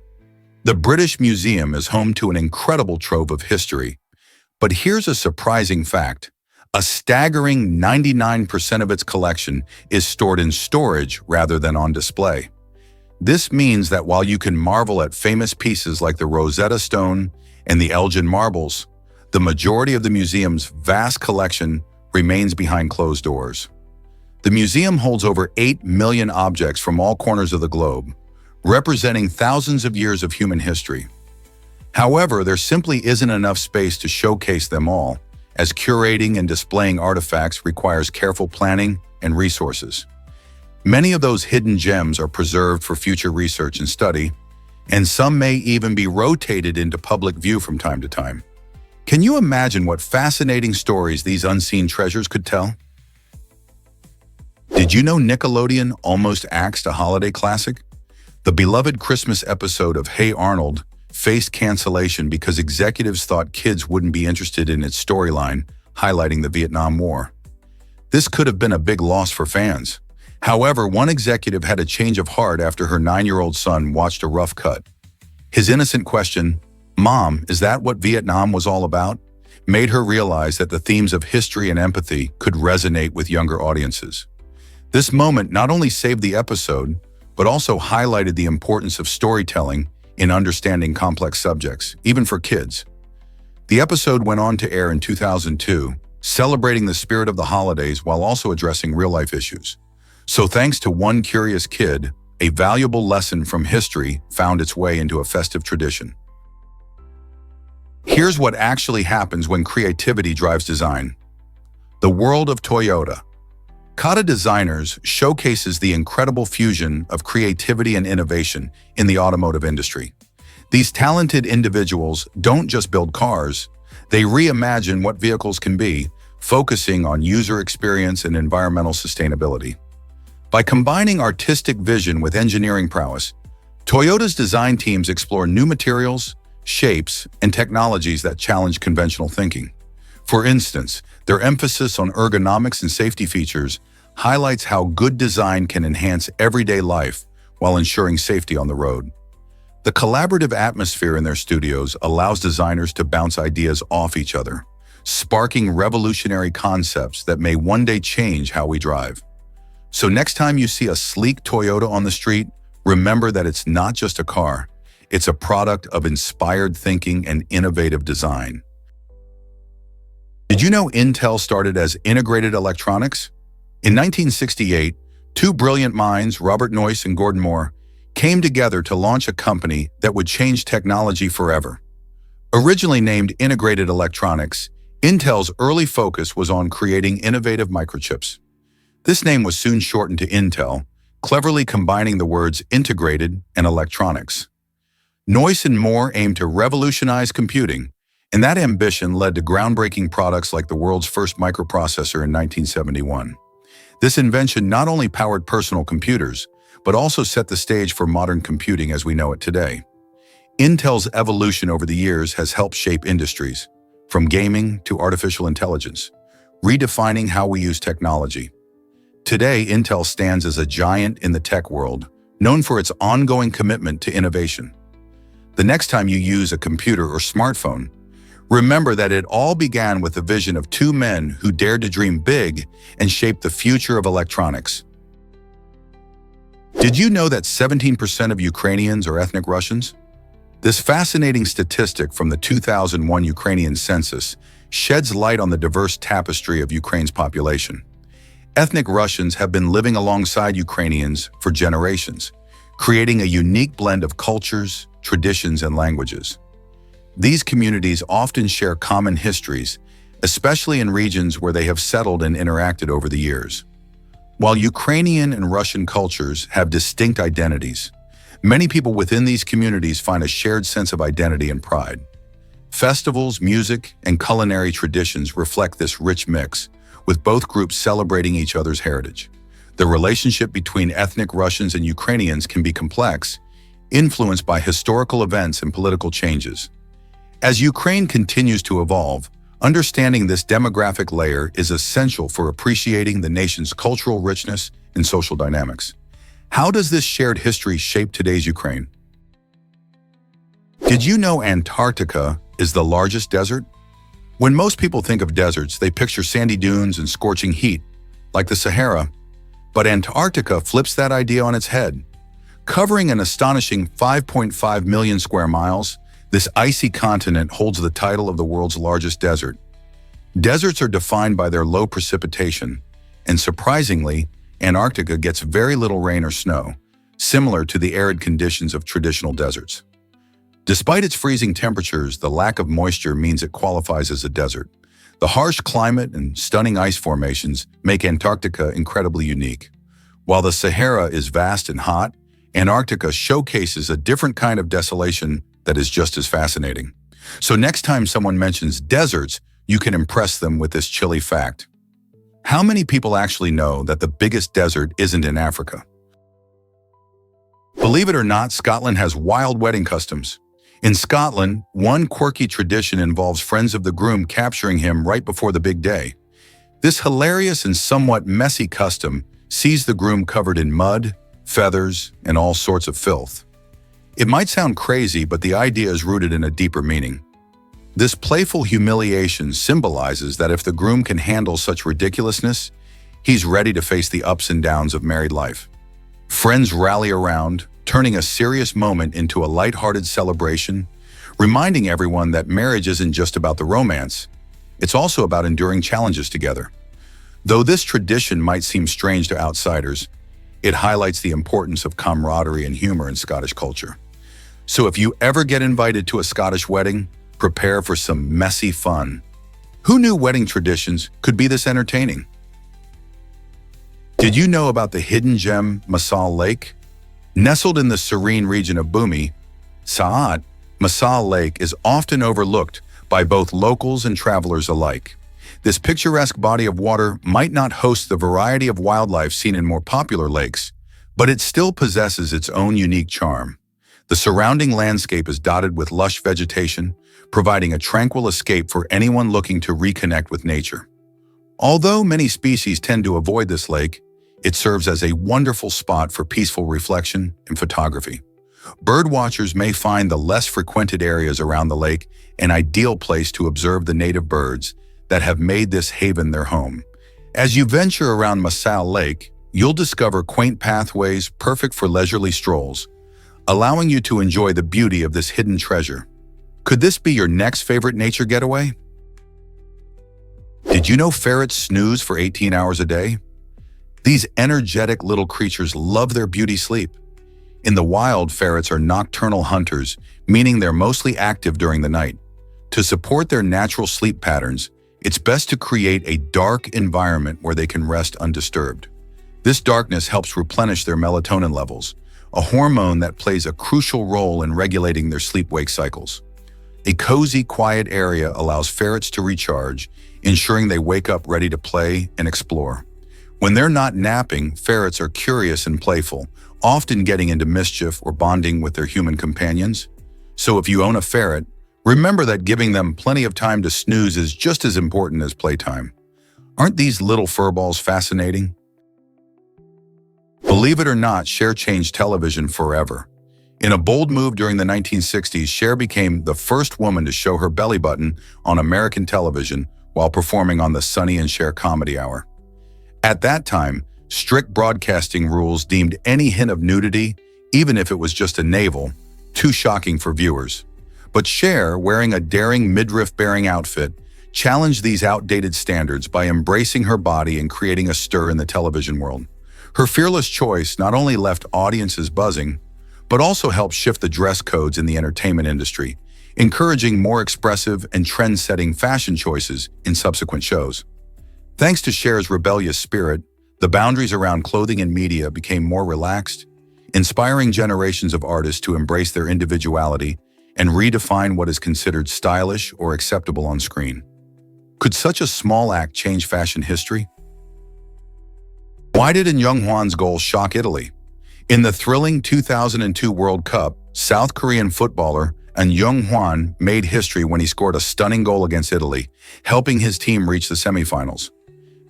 The British Museum is home to an incredible trove of history. But here's a surprising fact. A staggering 99% of its collection is stored in storage rather than on display. This means that while you can marvel at famous pieces like the Rosetta Stone and the Elgin marbles, the majority of the museum's vast collection remains behind closed doors. The museum holds over 8 million objects from all corners of the globe, representing thousands of years of human history. However, there simply isn't enough space to showcase them all, as curating and displaying artifacts requires careful planning and resources. Many of those hidden gems are preserved for future research and study, and some may even be rotated into public view from time to time. Can you imagine what fascinating stories these unseen treasures could tell? Did you know Nickelodeon almost axed a holiday classic? The beloved Christmas episode of Hey Arnold faced cancellation because executives thought kids wouldn't be interested in its storyline, highlighting the Vietnam War. This could have been a big loss for fans. However, one executive had a change of heart after her 9-year-old son watched a rough cut. His innocent question, "Mom, is that what Vietnam was all about?" made her realize that the themes of history and empathy could resonate with younger audiences. This moment not only saved the episode, but also highlighted the importance of storytelling in understanding complex subjects, even for kids. The episode went on to air in 2002, celebrating the spirit of the holidays while also addressing real-life issues. So thanks to one curious kid, a valuable lesson from history found its way into a festive tradition. Here's what actually happens when creativity drives design. The world of Toyota. Kata Designers showcases the incredible fusion of creativity and innovation in the automotive industry. These talented individuals don't just build cars, they reimagine what vehicles can be, focusing on user experience and environmental sustainability. By combining artistic vision with engineering prowess, Toyota's design teams explore new materials, shapes, and technologies that challenge conventional thinking. For instance, their emphasis on ergonomics and safety features highlights how good design can enhance everyday life while ensuring safety on the road. The collaborative atmosphere in their studios allows designers to bounce ideas off each other, sparking revolutionary concepts that may one day change how we drive. So next time you see a sleek Toyota on the street, remember that it's not just a car, it's a product of inspired thinking and innovative design. Did you know Intel started as integrated electronics? In 1968, two brilliant minds, Robert Noyce and Gordon Moore, came together to launch a company that would change technology forever. Originally named Integrated Electronics, Intel's early focus was on creating innovative microchips. This name was soon shortened to Intel, cleverly combining the words integrated and electronics. Noyce and Moore aimed to revolutionize computing, and that ambition led to groundbreaking products like the world's first microprocessor in 1971. This invention not only powered personal computers, but also set the stage for modern computing as we know it today. Intel's evolution over the years has helped shape industries, from gaming to artificial intelligence, redefining how we use technology. Today, Intel stands as a giant in the tech world, known for its ongoing commitment to innovation. The next time you use a computer or smartphone, remember that it all began with the vision of two men who dared to dream big and shape the future of electronics. Did you know that 17% of Ukrainians are ethnic Russians? This fascinating statistic from the 2001 Ukrainian census sheds light on the diverse tapestry of Ukraine's population. Ethnic Russians have been living alongside Ukrainians for generations, creating a unique blend of cultures, traditions, and languages. These communities often share common histories, especially in regions where they have settled and interacted over the years. While Ukrainian and Russian cultures have distinct identities, many people within these communities find a shared sense of identity and pride. Festivals, music, and culinary traditions reflect this rich mix, with both groups celebrating each other's heritage. The relationship between ethnic Russians and Ukrainians can be complex, influenced by historical events and political changes. As Ukraine continues to evolve, understanding this demographic layer is essential for appreciating the nation's cultural richness and social dynamics. How does this shared history shape today's Ukraine? Did you know Antarctica is the largest desert? When most people think of deserts, they picture sandy dunes and scorching heat, like the Sahara. But Antarctica flips that idea on its head. Covering an astonishing 5.5 million square miles, this icy continent holds the title of the world's largest desert. Deserts are defined by their low precipitation, and surprisingly, Antarctica gets very little rain or snow, similar to the arid conditions of traditional deserts. Despite its freezing temperatures, the lack of moisture means it qualifies as a desert. The harsh climate and stunning ice formations make Antarctica incredibly unique. While the Sahara is vast and hot, Antarctica showcases a different kind of desolation that is just as fascinating. So next time someone mentions deserts, you can impress them with this chilly fact. How many people actually know that the biggest desert isn't in Africa? Believe it or not, Scotland has wild wedding customs. In Scotland, one quirky tradition involves friends of the groom capturing him right before the big day. This hilarious and somewhat messy custom sees the groom covered in mud, feathers, and all sorts of filth. It might sound crazy, but the idea is rooted in a deeper meaning. This playful humiliation symbolizes that if the groom can handle such ridiculousness, he's ready to face the ups and downs of married life. Friends rally around, turning a serious moment into a lighthearted celebration, reminding everyone that marriage isn't just about the romance, it's also about enduring challenges together. Though this tradition might seem strange to outsiders, it highlights the importance of camaraderie and humor in Scottish culture. So if you ever get invited to a Scottish wedding, prepare for some messy fun. Who knew wedding traditions could be this entertaining? Did you know about the hidden gem Masal Lake? Nestled in the serene region of Bumi, Saat, Masal Lake is often overlooked by both locals and travelers alike. This picturesque body of water might not host the variety of wildlife seen in more popular lakes, but it still possesses its own unique charm. The surrounding landscape is dotted with lush vegetation, providing a tranquil escape for anyone looking to reconnect with nature. Although many species tend to avoid this lake, it serves as a wonderful spot for peaceful reflection and photography. Birdwatchers may find the less frequented areas around the lake an ideal place to observe the native birds that have made this haven their home. As you venture around Masal Lake, you'll discover quaint pathways perfect for leisurely strolls, allowing you to enjoy the beauty of this hidden treasure. Could this be your next favorite nature getaway? Did you know ferrets snooze for 18 hours a day? These energetic little creatures love their beauty sleep. In the wild, ferrets are nocturnal hunters, meaning they're mostly active during the night. To support their natural sleep patterns, it's best to create a dark environment where they can rest undisturbed. This darkness helps replenish their melatonin levels, a hormone that plays a crucial role in regulating their sleep-wake cycles. A cozy, quiet area allows ferrets to recharge, ensuring they wake up ready to play and explore. When they're not napping, ferrets are curious and playful, often getting into mischief or bonding with their human companions. So if you own a ferret, remember that giving them plenty of time to snooze is just as important as playtime. Aren't these little furballs fascinating? Believe it or not, Cher changed television forever. In a bold move during the 1960s, Cher became the first woman to show her belly button on American television while performing on the Sonny and Cher Comedy Hour. At that time, strict broadcasting rules deemed any hint of nudity, even if it was just a navel, too shocking for viewers. But Cher, wearing a daring midriff-bearing outfit, challenged these outdated standards by embracing her body and creating a stir in the television world. Her fearless choice not only left audiences buzzing, but also helped shift the dress codes in the entertainment industry, encouraging more expressive and trend-setting fashion choices in subsequent shows. Thanks to Cher's rebellious spirit, the boundaries around clothing and media became more relaxed, inspiring generations of artists to embrace their individuality and redefine what is considered stylish or acceptable on screen. Could such a small act change fashion history? Why did Younghwan's goal shock Italy? In the thrilling 2002 World Cup, South Korean footballer and Young Hwan made history when he scored a stunning goal against Italy, helping his team reach the semifinals.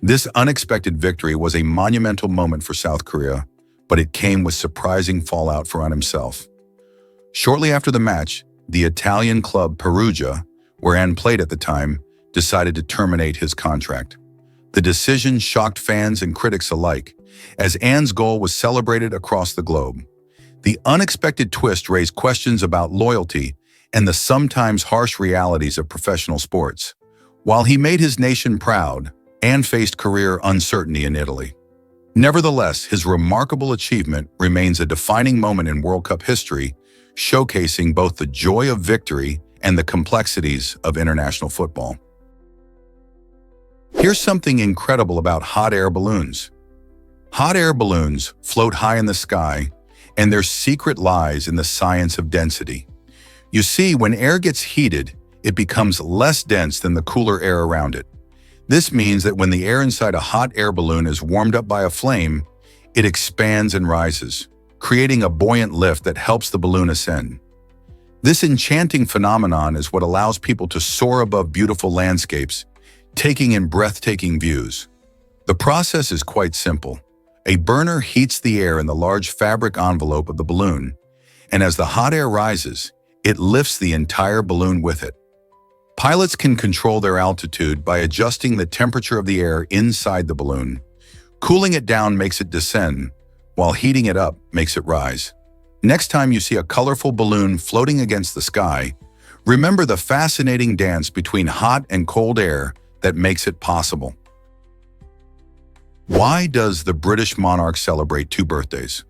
This unexpected victory was a monumental moment for South Korea, but it came with surprising fallout for An himself. Shortly after the match, the Italian club Perugia, where An played at the time, decided to terminate his contract. The decision shocked fans and critics alike, as An's goal was celebrated across the globe. The unexpected twist raised questions about loyalty and the sometimes harsh realities of professional sports. While he made his nation proud, An faced career uncertainty in Italy. Nevertheless, his remarkable achievement remains a defining moment in World Cup history, showcasing both the joy of victory and the complexities of international football. Here's something incredible about hot air balloons. Hot air balloons float high in the sky, and their secret lies in the science of density. You see, when air gets heated, it becomes less dense than the cooler air around it. This means that when the air inside a hot air balloon is warmed up by a flame, it expands and rises, creating a buoyant lift that helps the balloon ascend. This enchanting phenomenon is what allows people to soar above beautiful landscapes, taking in breathtaking views. The process is quite simple. A burner heats the air in the large fabric envelope of the balloon, and as the hot air rises, it lifts the entire balloon with it. Pilots can control their altitude by adjusting the temperature of the air inside the balloon. Cooling it down makes it descend, while heating it up makes it rise. Next time you see a colorful balloon floating against the sky, remember the fascinating dance between hot and cold air that makes it possible. Why does the British monarch celebrate 2 birthdays?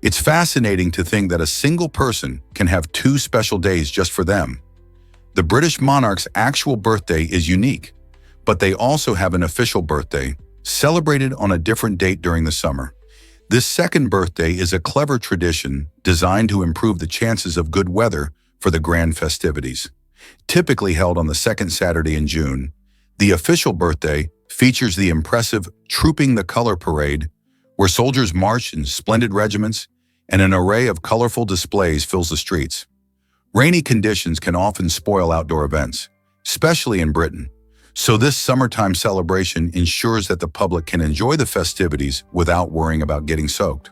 It's fascinating to think that a single person can have 2 special days just for them. The British monarch's actual birthday is unique, but they also have an official birthday, celebrated on a different date during the summer. This second birthday is a clever tradition designed to improve the chances of good weather for the grand festivities. Typically held on the second Saturday in June, the official birthday features the impressive Trooping the Color Parade, where soldiers march in splendid regiments and an array of colorful displays fills the streets. Rainy conditions can often spoil outdoor events, especially in Britain, so this summertime celebration ensures that the public can enjoy the festivities without worrying about getting soaked.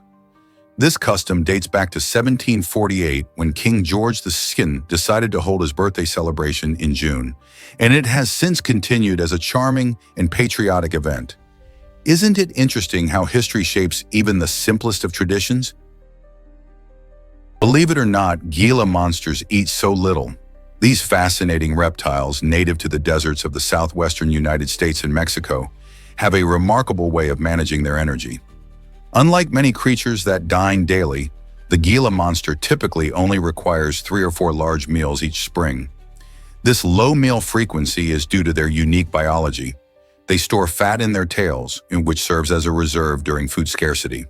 This custom dates back to 1748 when King George II decided to hold his birthday celebration in June, and it has since continued as a charming and patriotic event. Isn't it interesting how history shapes even the simplest of traditions? Believe it or not, Gila monsters eat so little. These fascinating reptiles, native to the deserts of the southwestern United States and Mexico, have a remarkable way of managing their energy. Unlike many creatures that dine daily, the Gila monster typically only requires 3 or 4 large meals each spring. This low meal frequency is due to their unique biology. They store fat in their tails, which serves as a reserve during food scarcity.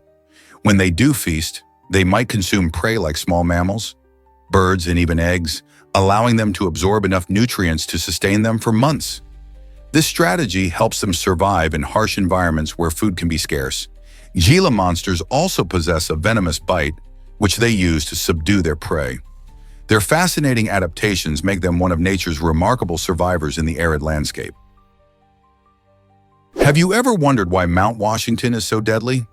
When they do feast, they might consume prey like small mammals, birds, and even eggs, allowing them to absorb enough nutrients to sustain them for months. This strategy helps them survive in harsh environments where food can be scarce. Gila monsters also possess a venomous bite, which they use to subdue their prey. Their fascinating adaptations make them one of nature's remarkable survivors in the arid landscape. Have you ever wondered why Mount Washington is so deadly?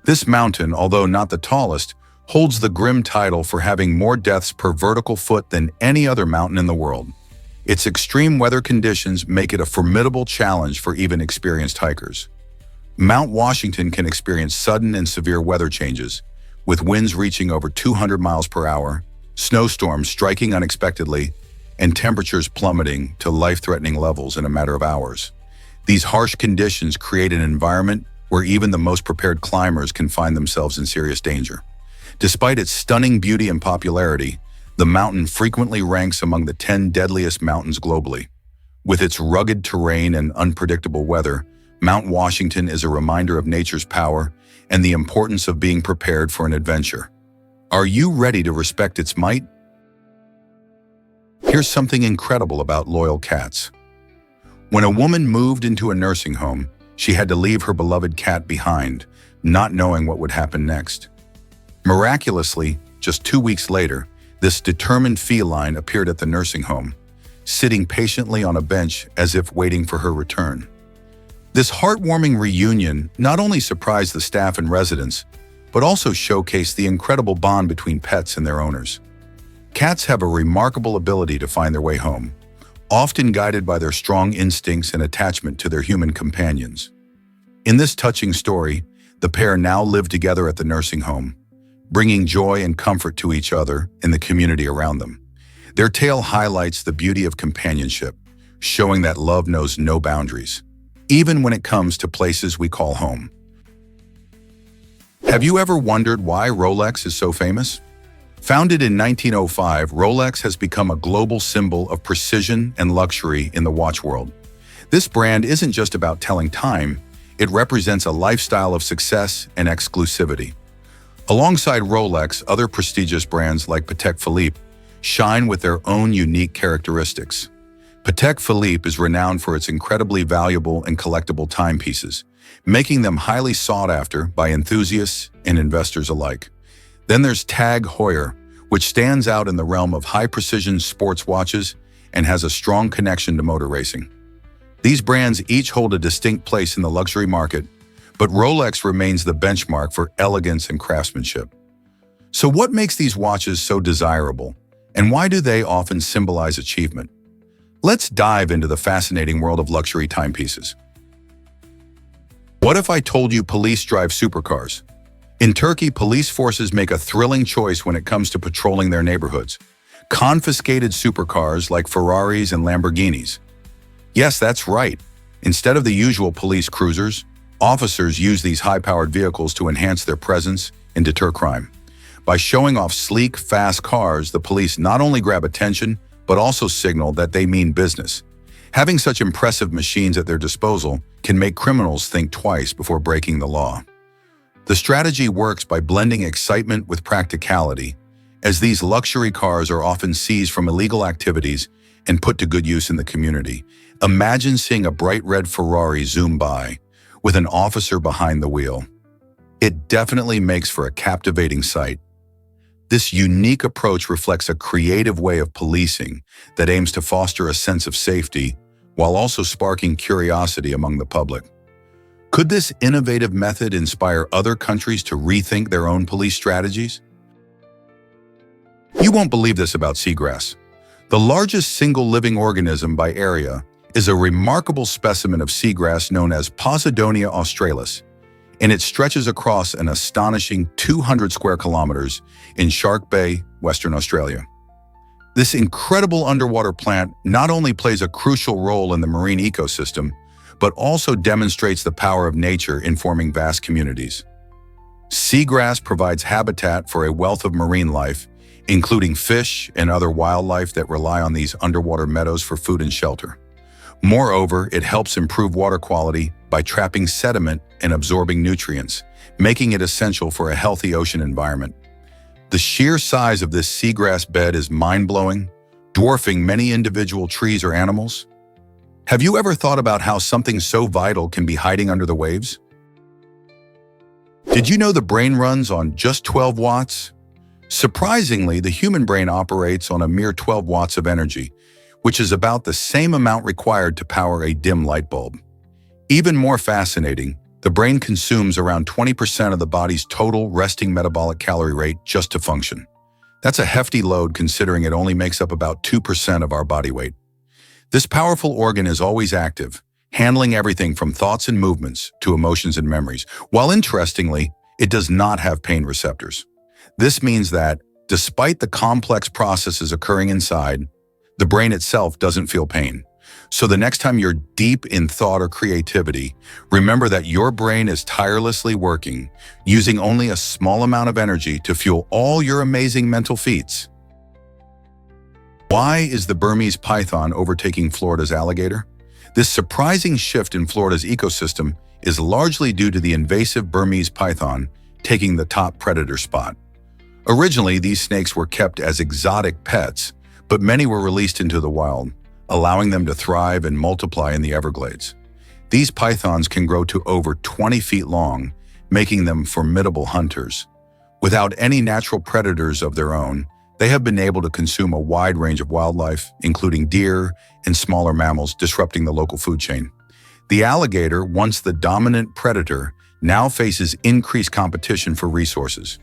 This mountain, although not the tallest, holds the grim title for having more deaths per vertical foot than any other mountain in the world. Its extreme weather conditions make it a formidable challenge for even experienced hikers. Mount Washington can experience sudden and severe weather changes, with winds reaching over 200 miles per hour, snowstorms striking unexpectedly, and temperatures plummeting to life-threatening levels in a matter of hours. These harsh conditions create an environment where even the most prepared climbers can find themselves in serious danger. Despite its stunning beauty and popularity, the mountain frequently ranks among the 10 deadliest mountains globally. With its rugged terrain and unpredictable weather, Mount Washington is a reminder of nature's power and the importance of being prepared for an adventure. Are you ready to respect its might? Here's something incredible about loyal cats. When a woman moved into a nursing home, she had to leave her beloved cat behind, not knowing what would happen next. Miraculously, just 2 weeks later, This determined feline appeared at the nursing home, sitting patiently on a bench as if waiting for her return. This heartwarming reunion not only surprised the staff and residents, but also showcased the incredible bond between pets and their owners. Cats have a remarkable ability to find their way home, often guided by their strong instincts and attachment to their human companions. In this touching story, the pair now live together at the nursing home, bringing joy and comfort to each other and the community around them. Their tale highlights the beauty of companionship, showing that love knows no boundaries, even when it comes to places we call home. Have you ever wondered why Rolex is so famous? Founded in 1905, Rolex has become a global symbol of precision and luxury in the watch world. This brand isn't just about telling time, it represents a lifestyle of success and exclusivity. Alongside Rolex, other prestigious brands like Patek Philippe shine with their own unique characteristics. Patek Philippe is renowned for its incredibly valuable and collectible timepieces, making them highly sought after by enthusiasts and investors alike. Then there's Tag Heuer, which stands out in the realm of high-precision sports watches and has a strong connection to motor racing. These brands each hold a distinct place in the luxury market, but Rolex remains the benchmark for elegance and craftsmanship. So what makes these watches so desirable, and why do they often symbolize achievement? Let's dive into the fascinating world of luxury timepieces. What if I told you police drive supercars? In Turkey, police forces make a thrilling choice when it comes to patrolling their neighborhoods. Confiscated supercars like Ferraris and Lamborghinis. Yes, that's right. Instead of the usual police cruisers, officers use these high-powered vehicles to enhance their presence and deter crime. By showing off sleek, fast cars, the police not only grab attention, but also signal that they mean business. Having such impressive machines at their disposal can make criminals think twice before breaking the law. The strategy works by blending excitement with practicality, as these luxury cars are often seized from illegal activities and put to good use in the community. Imagine seeing a bright red Ferrari zoom by, with an officer behind the wheel. It definitely makes for a captivating sight. This unique approach reflects a creative way of policing that aims to foster a sense of safety while also sparking curiosity among the public. Could this innovative method inspire other countries to rethink their own police strategies? You won't believe this about seagrass. The largest single living organism by area is a remarkable specimen of seagrass known as Posidonia australis, and it stretches across an astonishing 200 square kilometers in Shark Bay, Western Australia. This incredible underwater plant not only plays a crucial role in the marine ecosystem, but also demonstrates the power of nature in forming vast communities. Seagrass provides habitat for a wealth of marine life, including fish and other wildlife that rely on these underwater meadows for food and shelter. Moreover, it helps improve water quality by trapping sediment and absorbing nutrients, making it essential for a healthy ocean environment. The sheer size of this seagrass bed is mind-blowing, dwarfing many individual trees or animals. Have you ever thought about how something so vital can be hiding under the waves? Did you know the brain runs on just 12 watts? Surprisingly, the human brain operates on a mere 12 watts of energy, which is about the same amount required to power a dim light bulb. Even more fascinating, the brain consumes around 20% of the body's total resting metabolic calorie rate just to function. That's a hefty load considering it only makes up about 2% of our body weight. This powerful organ is always active, handling everything from thoughts and movements to emotions and memories, while interestingly, it does not have pain receptors. This means that, despite the complex processes occurring inside, the brain itself doesn't feel pain. So the next time you're deep in thought or creativity, remember that your brain is tirelessly working, using only a small amount of energy to fuel all your amazing mental feats. Why is the Burmese python overtaking Florida's alligator? This surprising shift in Florida's ecosystem is largely due to the invasive Burmese python taking the top predator spot. Originally, these snakes were kept as exotic pets, but many were released into the wild, allowing them to thrive and multiply in the Everglades. These pythons can grow to over 20 feet long, making them formidable hunters. Without any natural predators of their own, They have been able to consume a wide range of wildlife, including deer and smaller mammals, disrupting the local food chain. The alligator, once the dominant predator, now faces increased competition for resources.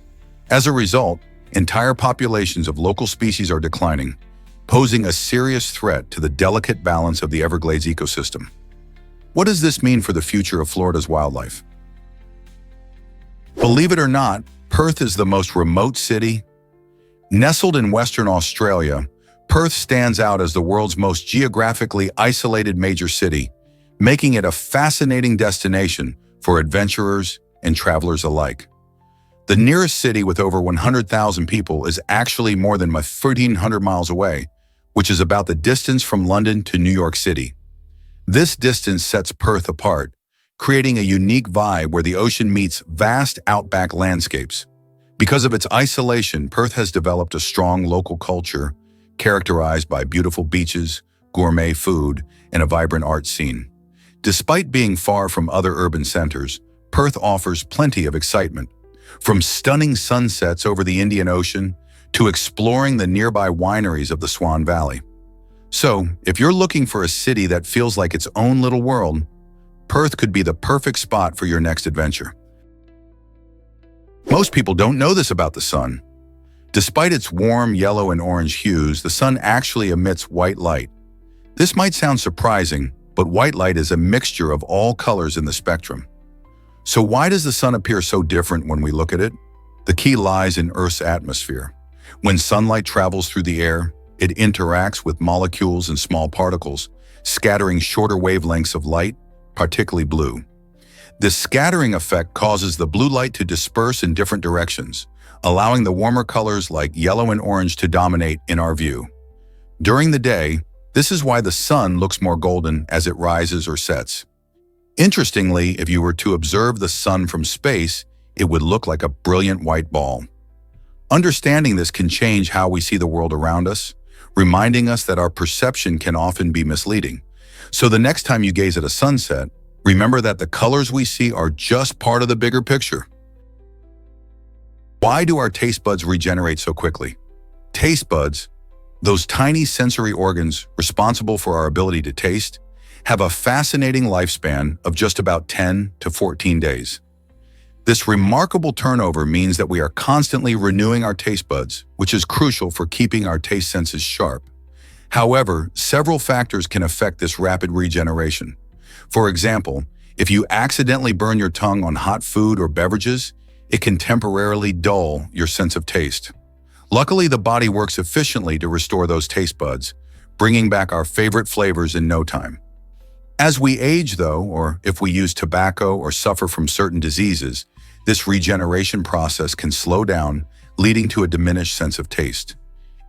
As a result, entire populations of local species are declining, posing a serious threat to the delicate balance of the Everglades ecosystem. What does this mean for the future of Florida's wildlife? Believe it or not, Perth is the most remote city. Nestled in Western Australia, Perth stands out as the world's most geographically isolated major city, making it a fascinating destination for adventurers and travelers alike. The nearest city with over 100,000 people is actually more than 1,300 miles away, which is about the distance from London to New York City. This distance sets Perth apart, creating a unique vibe where the ocean meets vast outback landscapes. Because of its isolation, Perth has developed a strong local culture characterized by beautiful beaches, gourmet food, and a vibrant art scene. Despite being far from other urban centers, Perth offers plenty of excitement. From stunning sunsets over the Indian Ocean to exploring the nearby wineries of the Swan Valley. So, if you're looking for a city that feels like its own little world, Perth could be the perfect spot for your next adventure. Most people don't know this about the sun. Despite its warm yellow and orange hues, the sun actually emits white light. This might sound surprising, but white light is a mixture of all colors in the spectrum. So why does the sun appear so different when we look at it? The key lies in Earth's atmosphere. When sunlight travels through the air, it interacts with molecules and small particles, scattering shorter wavelengths of light, particularly blue. This scattering effect causes the blue light to disperse in different directions, allowing the warmer colors like yellow and orange to dominate in our view. During the day, this is why the sun looks more golden as it rises or sets. Interestingly, if you were to observe the sun from space, it would look like a brilliant white ball. Understanding this can change how we see the world around us, reminding us that our perception can often be misleading. So the next time you gaze at a sunset, remember that the colors we see are just part of the bigger picture. Why do our taste buds regenerate so quickly? Taste buds, those tiny sensory organs responsible for our ability to taste, have a fascinating lifespan of just about 10 to 14 days. This remarkable turnover means that we are constantly renewing our taste buds, which is crucial for keeping our taste senses sharp. However, several factors can affect this rapid regeneration. For example, if you accidentally burn your tongue on hot food or beverages, it can temporarily dull your sense of taste. Luckily, the body works efficiently to restore those taste buds, bringing back our favorite flavors in no time. As we age, though, or if we use tobacco or suffer from certain diseases, this regeneration process can slow down, leading to a diminished sense of taste.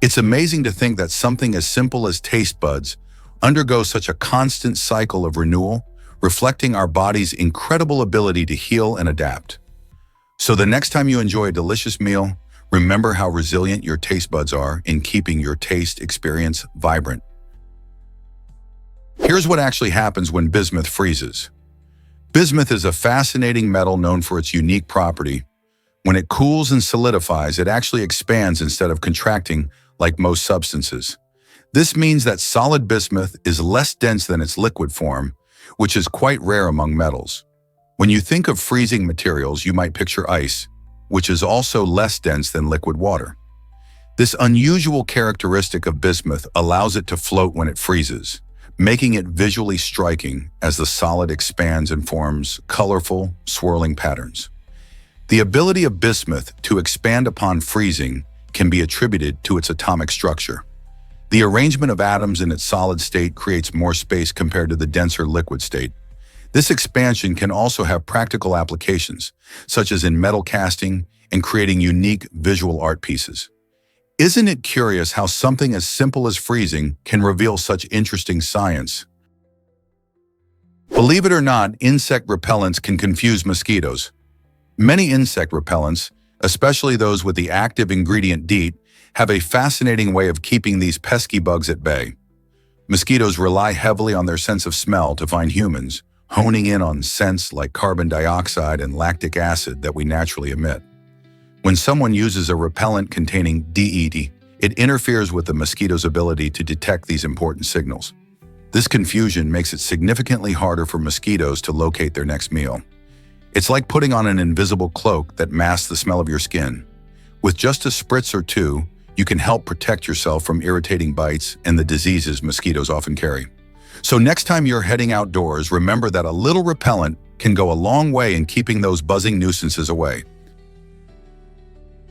It's amazing to think that something as simple as taste buds undergo such a constant cycle of renewal, reflecting our body's incredible ability to heal and adapt. So the next time you enjoy a delicious meal, remember how resilient your taste buds are in keeping your taste experience vibrant. Here's what actually happens when bismuth freezes. Bismuth is a fascinating metal known for its unique property. When it cools and solidifies, it actually expands instead of contracting like most substances. This means that solid bismuth is less dense than its liquid form, which is quite rare among metals. When you think of freezing materials, you might picture ice, which is also less dense than liquid water. This unusual characteristic of bismuth allows it to float when it freezes, making it visually striking as the solid expands and forms colorful, swirling patterns. The ability of bismuth to expand upon freezing can be attributed to its atomic structure. The arrangement of atoms in its solid state creates more space compared to the denser liquid state. This expansion can also have practical applications, such as in metal casting and creating unique visual art pieces. Isn't it curious how something as simple as freezing can reveal such interesting science? Believe it or not, insect repellents can confuse mosquitoes. Many insect repellents, especially those with the active ingredient DEET, have a fascinating way of keeping these pesky bugs at bay. Mosquitoes rely heavily on their sense of smell to find humans, honing in on scents like carbon dioxide and lactic acid that we naturally emit. When someone uses a repellent containing DEET, it interferes with the mosquito's ability to detect these important signals. This confusion makes it significantly harder for mosquitoes to locate their next meal. It's like putting on an invisible cloak that masks the smell of your skin. With just a spritz or two, you can help protect yourself from irritating bites and the diseases mosquitoes often carry. So next time you're heading outdoors, remember that a little repellent can go a long way in keeping those buzzing nuisances away.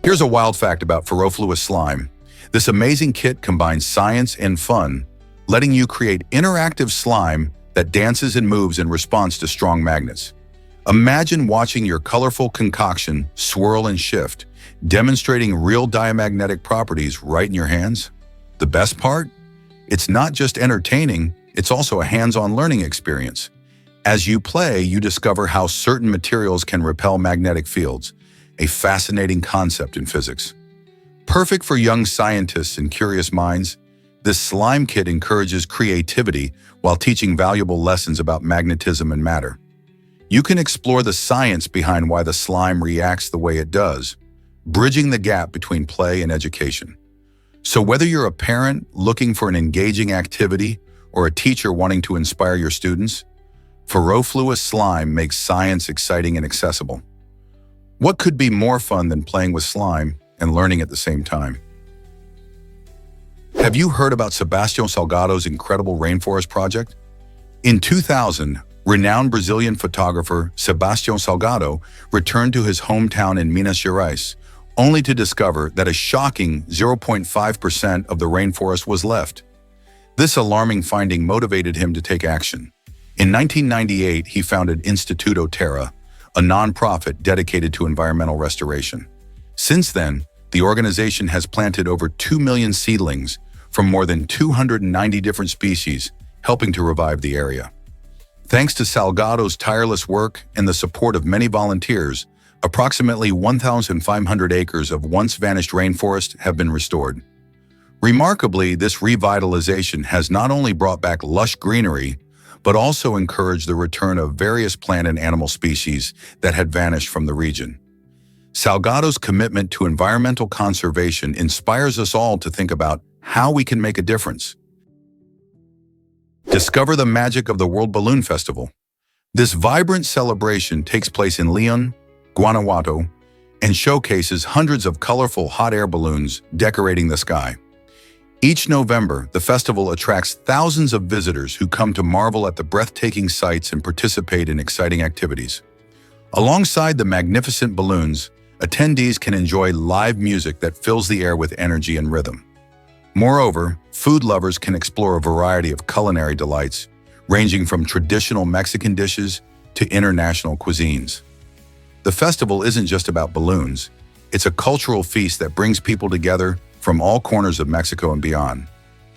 Here's a wild fact about ferrofluous slime. This amazing kit combines science and fun, letting you create interactive slime that dances and moves in response to strong magnets. Imagine watching your colorful concoction swirl and shift, demonstrating real diamagnetic properties right in your hands. The best part? It's not just entertaining, it's also a hands-on learning experience. As you play, you discover how certain materials can repel magnetic fields, a fascinating concept in physics. Perfect for young scientists and curious minds, this slime kit encourages creativity while teaching valuable lessons about magnetism and matter. You can explore the science behind why the slime reacts the way it does, bridging the gap between play and education. So whether you're a parent looking for an engaging activity or a teacher wanting to inspire your students, ferrofluous slime makes science exciting and accessible. What could be more fun than playing with slime and learning at the same time? Have you heard about Sebastião Salgado's incredible rainforest project? In 2000, renowned Brazilian photographer Sebastião Salgado returned to his hometown in Minas Gerais, only to discover that a shocking 0.5% of the rainforest was left. This alarming finding motivated him to take action. In 1998, he founded Instituto Terra, a nonprofit dedicated to environmental restoration. Since then, the organization has planted over 2 million seedlings from more than 290 different species, helping to revive the area. Thanks to Salgado's tireless work and the support of many volunteers, approximately 1,500 acres of once-vanished rainforest have been restored. Remarkably, this revitalization has not only brought back lush greenery, but also encouraged the return of various plant and animal species that had vanished from the region. Salgado's commitment to environmental conservation inspires us all to think about how we can make a difference. Discover the magic of the World Balloon Festival. This vibrant celebration takes place in Leon, Guanajuato, and showcases hundreds of colorful hot air balloons decorating the sky. Each November, the festival attracts thousands of visitors who come to marvel at the breathtaking sights and participate in exciting activities. Alongside the magnificent balloons, attendees can enjoy live music that fills the air with energy and rhythm. Moreover, food lovers can explore a variety of culinary delights, ranging from traditional Mexican dishes to international cuisines. The festival isn't just about balloons. It's a cultural feast that brings people together from all corners of Mexico and beyond,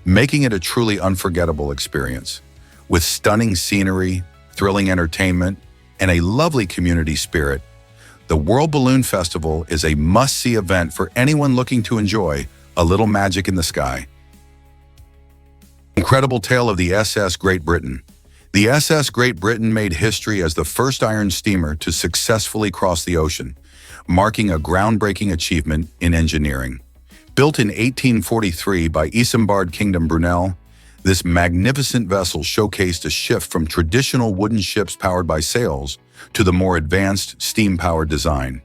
making it a truly unforgettable experience. With stunning scenery, thrilling entertainment, and a lovely community spirit, the World Balloon Festival is a must-see event for anyone looking to enjoy a little magic in the sky. Incredible tale of the SS Great Britain. The SS Great Britain made history as the first iron steamer to successfully cross the ocean, marking a groundbreaking achievement in engineering. Built in 1843 by Isambard Kingdom Brunel, this magnificent vessel showcased a shift from traditional wooden ships powered by sails to the more advanced steam-powered design.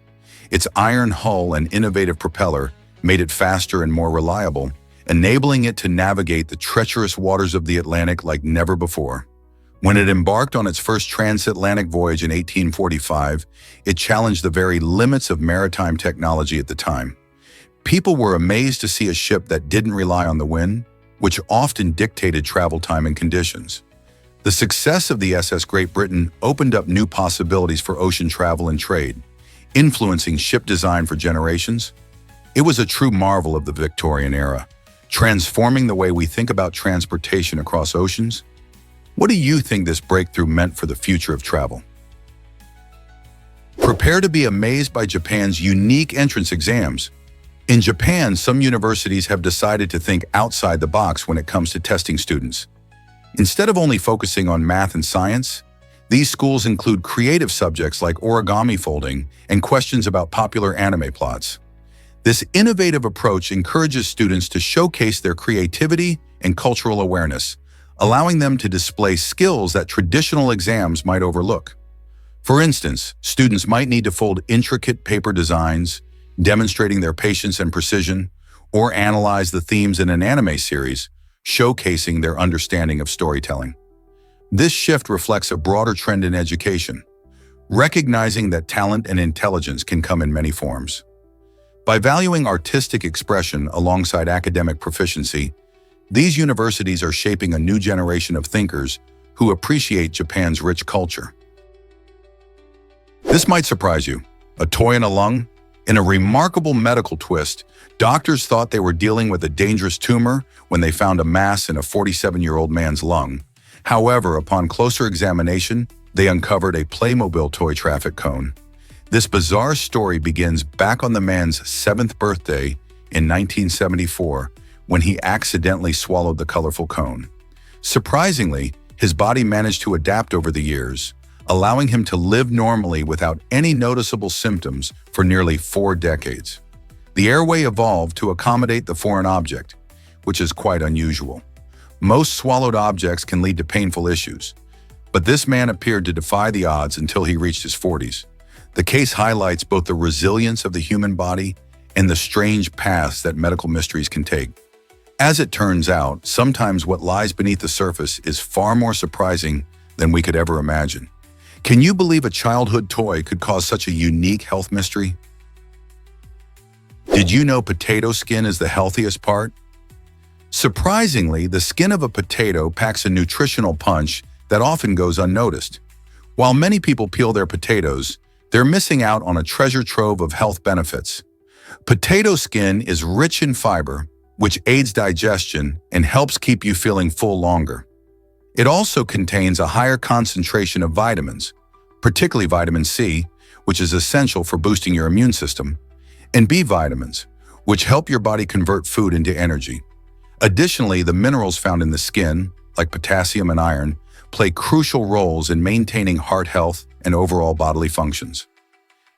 Its iron hull and innovative propeller made it faster and more reliable, enabling it to navigate the treacherous waters of the Atlantic like never before. When it embarked on its first transatlantic voyage in 1845, it challenged the very limits of maritime technology at the time. People were amazed to see a ship that didn't rely on the wind, which often dictated travel time and conditions. The success of the SS Great Britain opened up new possibilities for ocean travel and trade, influencing ship design for generations. It was a true marvel of the Victorian era, transforming the way we think about transportation across oceans. What do you think this breakthrough meant for the future of travel? Prepare to be amazed by Japan's unique entrance exams. In Japan, some universities have decided to think outside the box when it comes to testing students. Instead of only focusing on math and science, these schools include creative subjects like origami folding and questions about popular anime plots. This innovative approach encourages students to showcase their creativity and cultural awareness, allowing them to display skills that traditional exams might overlook. For instance, students might need to fold intricate paper designs, demonstrating their patience and precision, or analyze the themes in an anime series, showcasing their understanding of storytelling. This shift reflects a broader trend in education, recognizing that talent and intelligence can come in many forms. By valuing artistic expression alongside academic proficiency, these universities are shaping a new generation of thinkers who appreciate Japan's rich culture. This might surprise you. A toy in a lung? In a remarkable medical twist, doctors thought they were dealing with a dangerous tumor when they found a mass in a 47-year-old man's lung. However, upon closer examination, they uncovered a Playmobil toy traffic cone. This bizarre story begins back on the man's 7th birthday in 1974 when he accidentally swallowed the colorful cone. Surprisingly, his body managed to adapt over the years, allowing him to live normally without any noticeable symptoms for nearly 4 decades. The airway evolved to accommodate the foreign object, which is quite unusual. Most swallowed objects can lead to painful issues, but this man appeared to defy the odds until he reached his 40s. The case highlights both the resilience of the human body and the strange paths that medical mysteries can take. As it turns out, sometimes what lies beneath the surface is far more surprising than we could ever imagine. Can you believe a childhood toy could cause such a unique health mystery? Did you know potato skin is the healthiest part? Surprisingly, the skin of a potato packs a nutritional punch that often goes unnoticed. While many people peel their potatoes, they're missing out on a treasure trove of health benefits. Potato skin is rich in fiber, which aids digestion and helps keep you feeling full longer. It also contains a higher concentration of vitamins, particularly vitamin C, which is essential for boosting your immune system, and B vitamins, which help your body convert food into energy. Additionally, the minerals found in the skin, like potassium and iron, play crucial roles in maintaining heart health and overall bodily functions.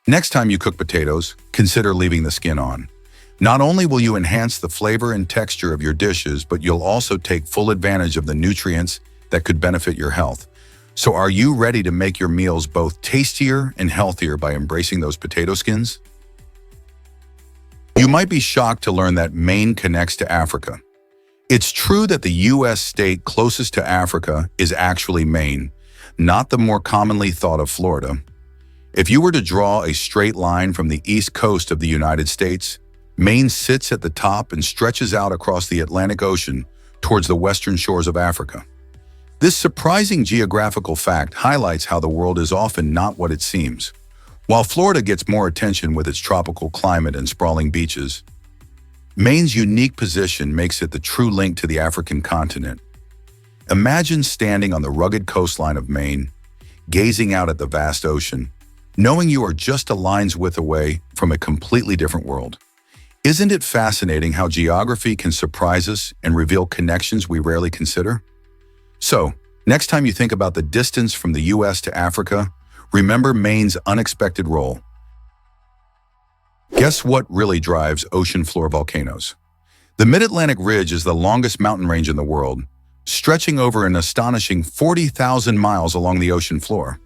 Next time you cook potatoes, consider leaving the skin on. Not only will you enhance the flavor and texture of your dishes, but you'll also take full advantage of the nutrients that could benefit your health. So are you ready to make your meals both tastier and healthier by embracing those potato skins? You might be shocked to learn that Maine connects to Africa. It's true that the U.S. state closest to Africa is actually Maine, not the more commonly thought of Florida. If you were to draw a straight line from the east coast of the United States, Maine sits at the top and stretches out across the Atlantic Ocean towards the western shores of Africa. This surprising geographical fact highlights how the world is often not what it seems. While Florida gets more attention with its tropical climate and sprawling beaches, Maine's unique position makes it the true link to the African continent. Imagine standing on the rugged coastline of Maine, gazing out at the vast ocean, knowing you are just a line's width away from a completely different world. Isn't it fascinating how geography can surprise us and reveal connections we rarely consider? So, next time you think about the distance from the U.S. to Africa, remember Maine's unexpected role. Guess what really drives ocean floor volcanoes? The Mid-Atlantic Ridge is the longest mountain range in the world, stretching over an astonishing 40,000 miles along the ocean floor.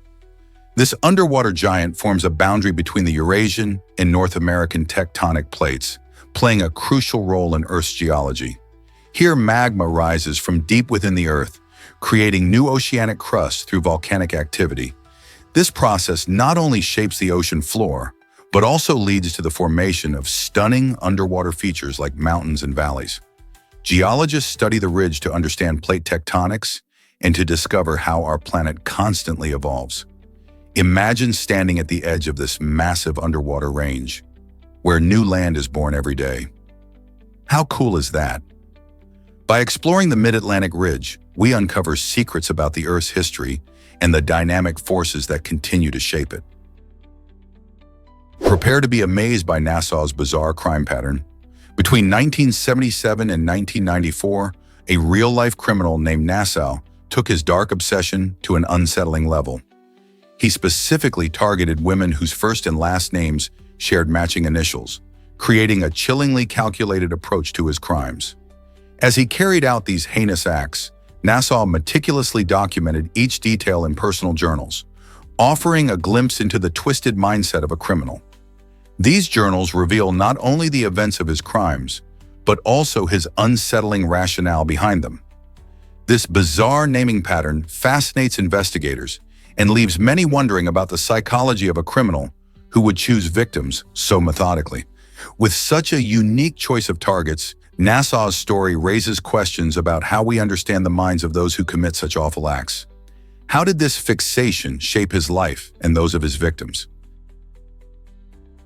This underwater giant forms a boundary between the Eurasian and North American tectonic plates, playing a crucial role in Earth's geology. Here, magma rises from deep within the Earth, creating new oceanic crust through volcanic activity. This process not only shapes the ocean floor, but also leads to the formation of stunning underwater features like mountains and valleys. Geologists study the ridge to understand plate tectonics and to discover how our planet constantly evolves. Imagine standing at the edge of this massive underwater range, where new land is born every day. How cool is that? By exploring the Mid-Atlantic Ridge, we uncover secrets about the Earth's history and the dynamic forces that continue to shape it. Prepare to be amazed by NASA's bizarre crime pattern. Between 1977 and 1994, a real-life criminal named Nassau took his dark obsession to an unsettling level. He specifically targeted women whose first and last names shared matching initials, creating a chillingly calculated approach to his crimes. As he carried out these heinous acts, Nassau meticulously documented each detail in personal journals, offering a glimpse into the twisted mindset of a criminal. These journals reveal not only the events of his crimes, but also his unsettling rationale behind them. This bizarre naming pattern fascinates investigators and leaves many wondering about the psychology of a criminal who would choose victims so methodically. With such a unique choice of targets, Nassau's story raises questions about how we understand the minds of those who commit such awful acts. How did this fixation shape his life and those of his victims?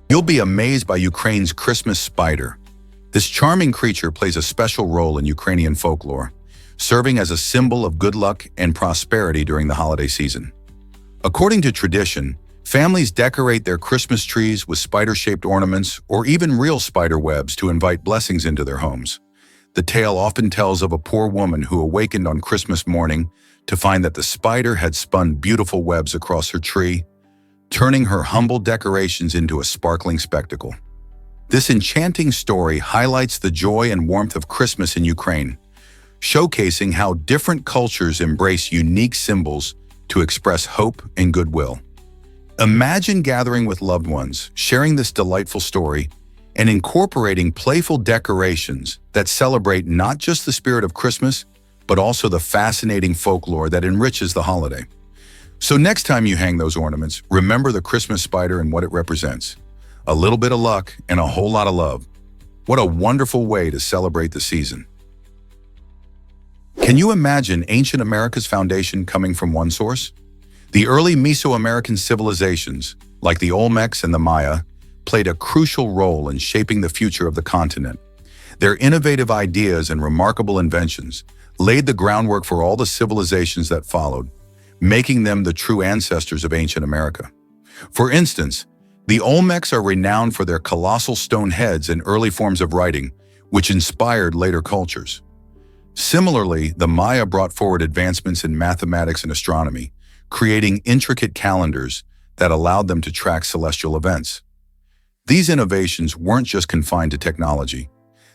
You'll be amazed by Ukraine's Christmas spider. This charming creature plays a special role in Ukrainian folklore, serving as a symbol of good luck and prosperity during the holiday season. According to tradition, families decorate their Christmas trees with spider-shaped ornaments or even real spider webs to invite blessings into their homes. The tale often tells of a poor woman who awakened on Christmas morning to find that the spider had spun beautiful webs across her tree, turning her humble decorations into a sparkling spectacle. This enchanting story highlights the joy and warmth of Christmas in Ukraine, showcasing how different cultures embrace unique symbols to express hope and goodwill. Imagine gathering with loved ones, sharing this delightful story, and incorporating playful decorations that celebrate not just the spirit of Christmas, but also the fascinating folklore that enriches the holiday. So next time you hang those ornaments, remember the Christmas spider and what it represents. A little bit of luck and a whole lot of love. What a wonderful way to celebrate the season. Can you imagine ancient America's foundation coming from one source? The early Mesoamerican civilizations, like the Olmecs and the Maya, played a crucial role in shaping the future of the continent. Their innovative ideas and remarkable inventions laid the groundwork for all the civilizations that followed, making them the true ancestors of ancient America. For instance, the Olmecs are renowned for their colossal stone heads and early forms of writing, which inspired later cultures. Similarly, the Maya brought forward advancements in mathematics and astronomy, creating intricate calendars that allowed them to track celestial events. These innovations weren't just confined to technology.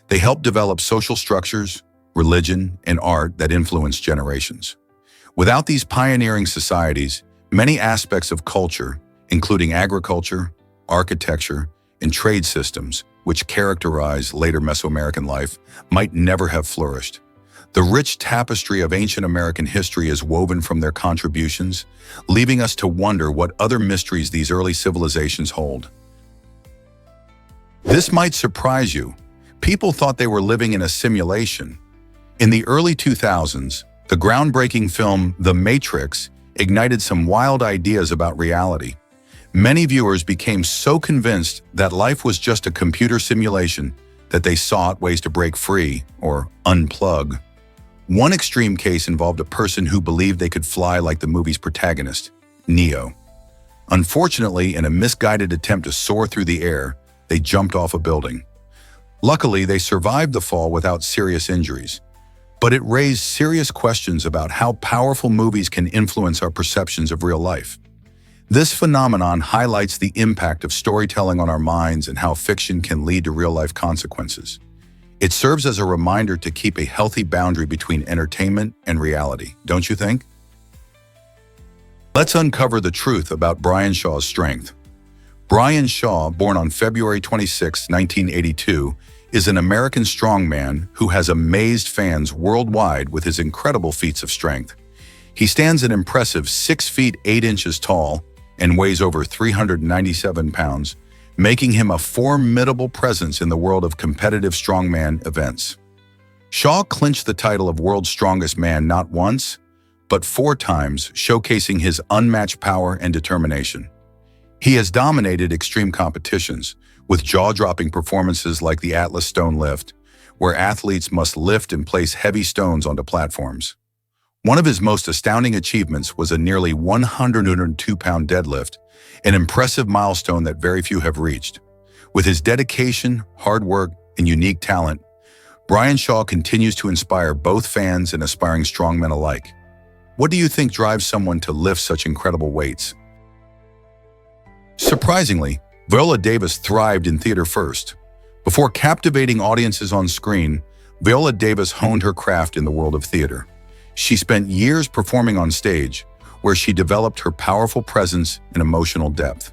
They helped develop social structures, religion, and art that influenced generations. Without these pioneering societies, many aspects of culture, including agriculture, architecture, and trade systems, which characterize later Mesoamerican life, might never have flourished. The rich tapestry of ancient American history is woven from their contributions, leaving us to wonder what other mysteries these early civilizations hold. This might surprise you. People thought they were living in a simulation. In the early 2000s, the groundbreaking film The Matrix ignited some wild ideas about reality. Many viewers became so convinced that life was just a computer simulation that they sought ways to break free or unplug. One extreme case involved a person who believed they could fly like the movie's protagonist, Neo. Unfortunately, in a misguided attempt to soar through the air, they jumped off a building. Luckily, they survived the fall without serious injuries. But it raised serious questions about how powerful movies can influence our perceptions of real life. This phenomenon highlights the impact of storytelling on our minds and how fiction can lead to real-life consequences. It serves as a reminder to keep a healthy boundary between entertainment and reality, don't you think? Let's uncover the truth about Brian Shaw's strength. Brian Shaw, born on February 26, 1982, is an American strongman who has amazed fans worldwide with his incredible feats of strength. He stands an impressive 6 feet 8 inches tall and weighs over 397 pounds, making him a formidable presence in the world of competitive strongman events. Shaw clinched the title of World's Strongest Man not once, but 4 times, showcasing his unmatched power and determination. He has dominated extreme competitions, with jaw-dropping performances like the Atlas Stone Lift, where athletes must lift and place heavy stones onto platforms. One of his most astounding achievements was a nearly 102-pound deadlift, an impressive milestone that very few have reached. With his dedication, hard work, and unique talent, Brian Shaw continues to inspire both fans and aspiring strongmen alike. What do you think drives someone to lift such incredible weights? Surprisingly, Viola Davis thrived in theater first. Before captivating audiences on screen, Viola Davis honed her craft in the world of theater. She spent years performing on stage, where she developed her powerful presence and emotional depth.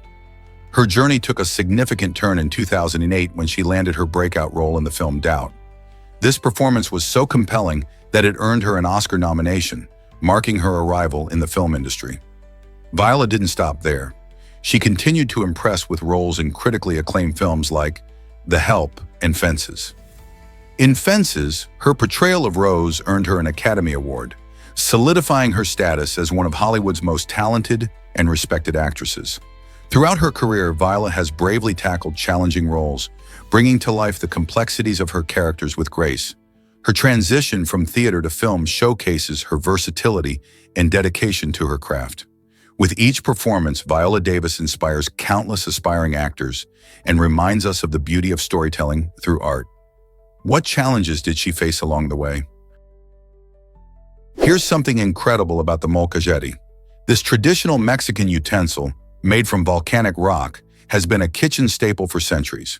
Her journey took a significant turn in 2008 when she landed her breakout role in the film Doubt. This performance was so compelling that it earned her an Oscar nomination, marking her arrival in the film industry. Viola didn't stop there. She continued to impress with roles in critically acclaimed films like The Help and Fences. In Fences, her portrayal of Rose earned her an Academy Award, solidifying her status as one of Hollywood's most talented and respected actresses. Throughout her career, Viola has bravely tackled challenging roles, bringing to life the complexities of her characters with grace. Her transition from theater to film showcases her versatility and dedication to her craft. With each performance, Viola Davis inspires countless aspiring actors and reminds us of the beauty of storytelling through art. What challenges did she face along the way? Here's something incredible about the molcajete. This traditional Mexican utensil, made from volcanic rock, has been a kitchen staple for centuries.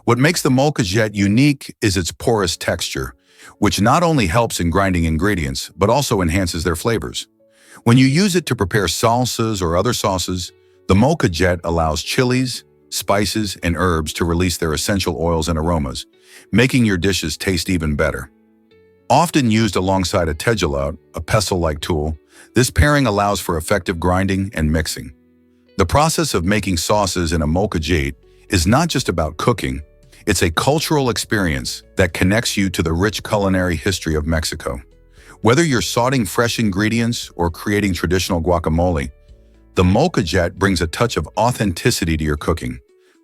What makes the molcajete unique is its porous texture, which not only helps in grinding ingredients, but also enhances their flavors. When you use it to prepare salsas or other sauces, the molcajete allows chilies, spices, and herbs to release their essential oils and aromas, making your dishes taste even better. Often used alongside a tegelot, a pestle-like tool, this pairing allows for effective grinding and mixing. The process of making sauces in a molcajete is not just about cooking, it's a cultural experience that connects you to the rich culinary history of Mexico. Whether you're sauteing fresh ingredients or creating traditional guacamole, the molcajete brings a touch of authenticity to your cooking.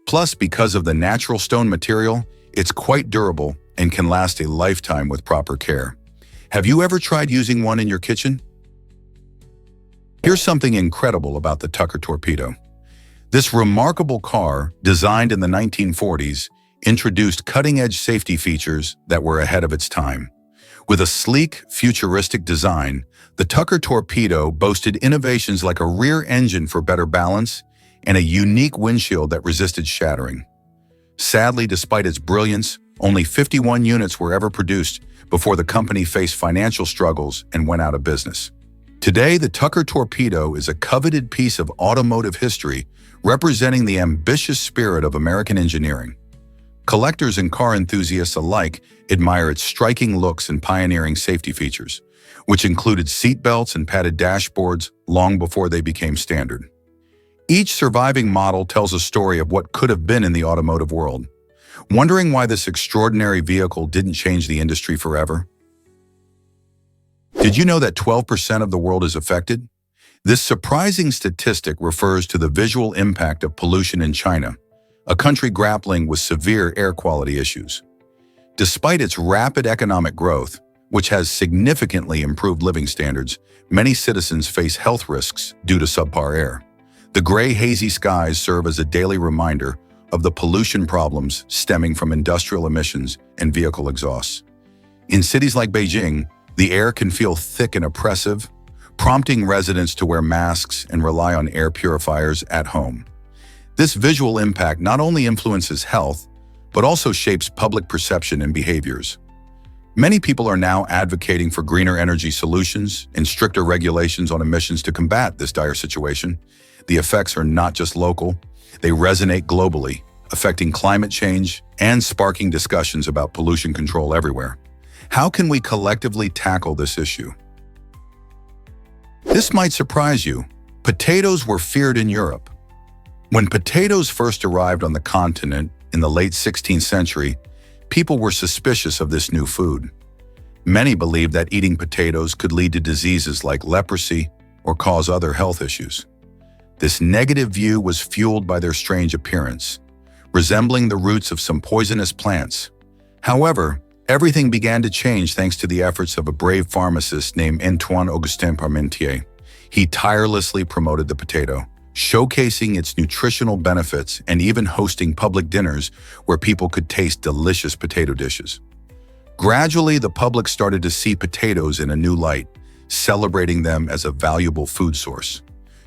Plus, because of the natural stone material, it's quite durable and can last a lifetime with proper care. Have you ever tried using one in your kitchen? Here's something incredible about the Tucker Torpedo. This remarkable car, designed in the 1940s, introduced cutting-edge safety features that were ahead of its time. With a sleek, futuristic design, the Tucker Torpedo boasted innovations like a rear engine for better balance and a unique windshield that resisted shattering. Sadly, despite its brilliance, only 51 units were ever produced before the company faced financial struggles and went out of business. Today, the Tucker Torpedo is a coveted piece of automotive history representing the ambitious spirit of American engineering. Collectors and car enthusiasts alike admire its striking looks and pioneering safety features, which included seatbelts and padded dashboards long before they became standard. Each surviving model tells a story of what could have been in the automotive world. Wondering why this extraordinary vehicle didn't change the industry forever? Did you know that 12% of the world is affected? This surprising statistic refers to the visual impact of pollution in China, a country grappling with severe air quality issues. Despite its rapid economic growth, which has significantly improved living standards, many citizens face health risks due to subpar air. The gray, hazy skies serve as a daily reminder of the pollution problems stemming from industrial emissions and vehicle exhausts. In cities like Beijing, the air can feel thick and oppressive, prompting residents to wear masks and rely on air purifiers at home. This visual impact not only influences health, but also shapes public perception and behaviors. Many people are now advocating for greener energy solutions and stricter regulations on emissions to combat this dire situation. The effects are not just local, they resonate globally, affecting climate change and sparking discussions about pollution control everywhere. How can we collectively tackle this issue? This might surprise you. Potatoes were feared in Europe. When potatoes first arrived on the continent in the late 16th century, people were suspicious of this new food. Many believed that eating potatoes could lead to diseases like leprosy or cause other health issues. This negative view was fueled by their strange appearance, resembling the roots of some poisonous plants. However, everything began to change thanks to the efforts of a brave pharmacist named Antoine-Augustin Parmentier. He tirelessly promoted the potato, showcasing its nutritional benefits and even hosting public dinners where people could taste delicious potato dishes. Gradually, the public started to see potatoes in a new light, celebrating them as a valuable food source.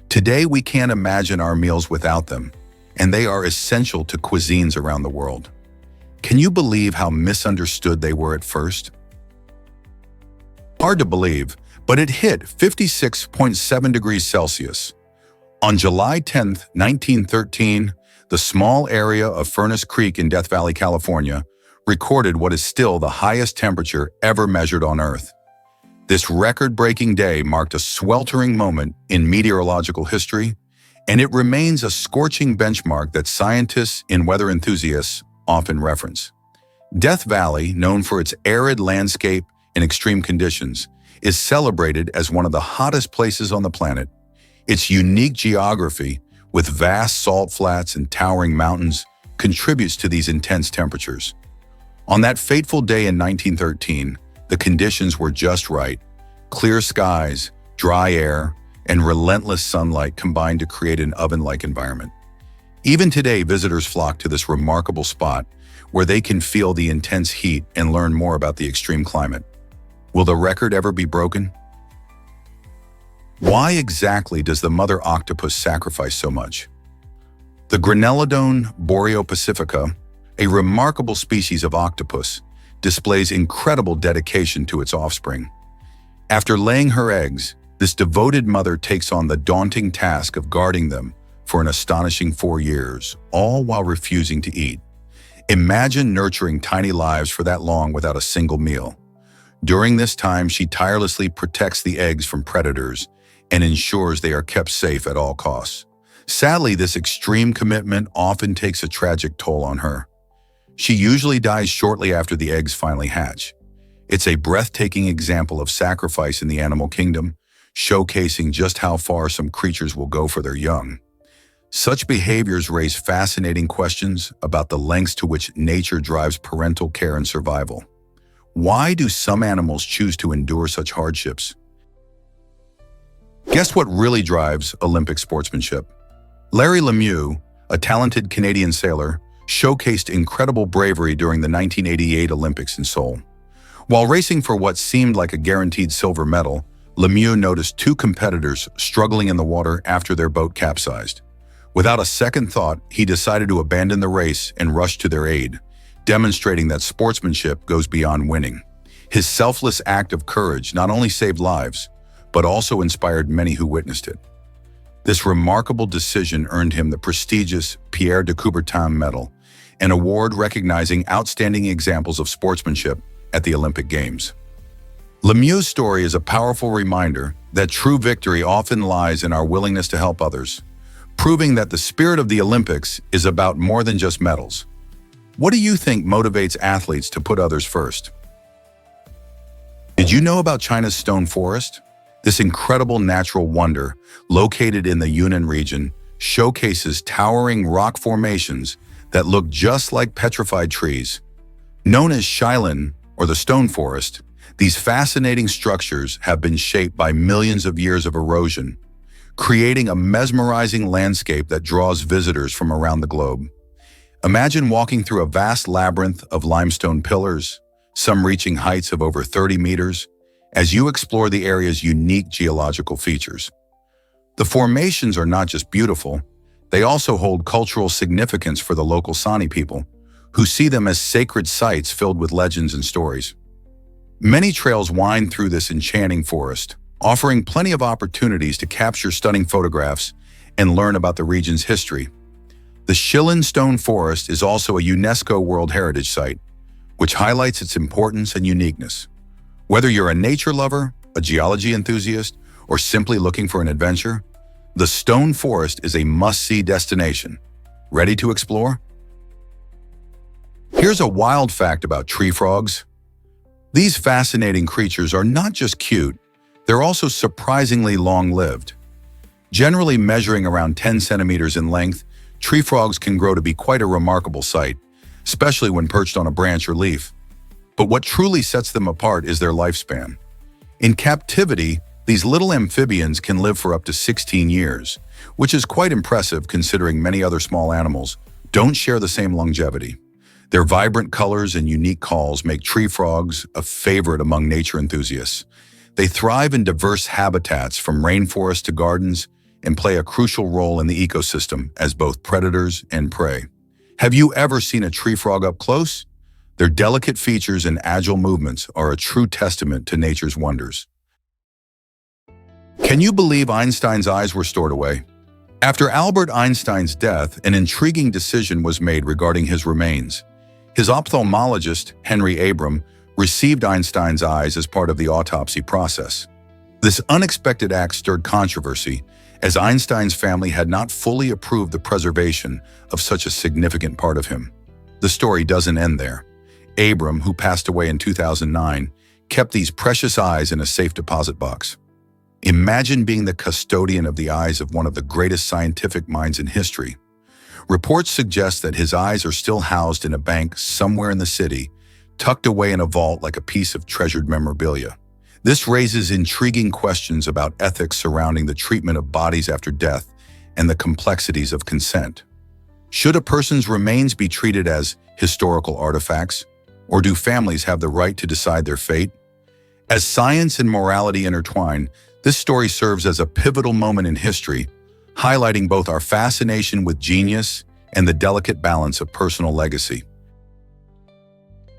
Today, we can't imagine our meals without them, and they are essential to cuisines around the world. Can you believe how misunderstood they were at first? Hard to believe, but it hit 56.7 degrees Celsius. On July 10, 1913, the small area of Furnace Creek in Death Valley, California, recorded what is still the highest temperature ever measured on Earth. This record-breaking day marked a sweltering moment in meteorological history, and it remains a scorching benchmark that scientists and weather enthusiasts often reference. Death Valley, known for its arid landscape and extreme conditions, is celebrated as one of the hottest places on the planet. Its unique geography, with vast salt flats and towering mountains, contributes to these intense temperatures. On that fateful day in 1913, the conditions were just right. Clear skies, dry air, and relentless sunlight combined to create an oven-like environment. Even today, visitors flock to this remarkable spot where they can feel the intense heat and learn more about the extreme climate. Will the record ever be broken? Why exactly does the mother octopus sacrifice so much? The Granellodon boreopacifica, a remarkable species of octopus, displays incredible dedication to its offspring. After laying her eggs, this devoted mother takes on the daunting task of guarding them for an astonishing 4 years, all while refusing to eat. Imagine nurturing tiny lives for that long without a single meal. During this time, she tirelessly protects the eggs from predators and ensures they are kept safe at all costs. Sadly, this extreme commitment often takes a tragic toll on her. She usually dies shortly after the eggs finally hatch. It's a breathtaking example of sacrifice in the animal kingdom, showcasing just how far some creatures will go for their young. Such behaviors raise fascinating questions about the lengths to which nature drives parental care and survival. Why do some animals choose to endure such hardships? Guess what really drives Olympic sportsmanship? Larry Lemieux, a talented Canadian sailor, showcased incredible bravery during the 1988 Olympics in Seoul. While racing for what seemed like a guaranteed silver medal, Lemieux noticed two competitors struggling in the water after their boat capsized. Without a second thought, he decided to abandon the race and rush to their aid, demonstrating that sportsmanship goes beyond winning. His selfless act of courage not only saved lives, but also inspired many who witnessed it. This remarkable decision earned him the prestigious Pierre de Coubertin Medal, an award recognizing outstanding examples of sportsmanship at the Olympic Games. Lemieux's story is a powerful reminder that true victory often lies in our willingness to help others, proving that the spirit of the Olympics is about more than just medals. What do you think motivates athletes to put others first? Did you know about China's stone forest? This incredible natural wonder, located in the Yunnan region, showcases towering rock formations that look just like petrified trees. Known as Shilin, or the stone forest, these fascinating structures have been shaped by millions of years of erosion, creating a mesmerizing landscape that draws visitors from around the globe. Imagine walking through a vast labyrinth of limestone pillars, some reaching heights of over 30 meters, as you explore the area's unique geological features. The formations are not just beautiful, they also hold cultural significance for the local Sani people, who see them as sacred sites filled with legends and stories. Many trails wind through this enchanting forest, offering plenty of opportunities to capture stunning photographs and learn about the region's history. The Shilin Stone Forest is also a UNESCO World Heritage Site, which highlights its importance and uniqueness. Whether you're a nature lover, a geology enthusiast, or simply looking for an adventure, the Stone Forest is a must-see destination. Ready to explore? Here's a wild fact about tree frogs. These fascinating creatures are not just cute, they're also surprisingly long-lived. Generally measuring around 10 centimeters in length, tree frogs can grow to be quite a remarkable sight, especially when perched on a branch or leaf. But what truly sets them apart is their lifespan. In captivity, these little amphibians can live for up to 16 years, which is quite impressive considering many other small animals don't share the same longevity. Their vibrant colors and unique calls make tree frogs a favorite among nature enthusiasts. They thrive in diverse habitats from rainforests to gardens and play a crucial role in the ecosystem as both predators and prey. Have you ever seen a tree frog up close? Their delicate features and agile movements are a true testament to nature's wonders. Can you believe Einstein's eyes were stored away? After Albert Einstein's death, an intriguing decision was made regarding his remains. His ophthalmologist, Henry Abram, received Einstein's eyes as part of the autopsy process. This unexpected act stirred controversy, as Einstein's family had not fully approved the preservation of such a significant part of him. The story doesn't end there. Abram, who passed away in 2009, kept these precious eyes in a safe deposit box. Imagine being the custodian of the eyes of one of the greatest scientific minds in history. Reports suggest that his eyes are still housed in a bank somewhere in the city, tucked away in a vault like a piece of treasured memorabilia. This raises intriguing questions about ethics surrounding the treatment of bodies after death and the complexities of consent. Should a person's remains be treated as historical artifacts, or do families have the right to decide their fate? As science and morality intertwine, this story serves as a pivotal moment in history, highlighting both our fascination with genius and the delicate balance of personal legacy.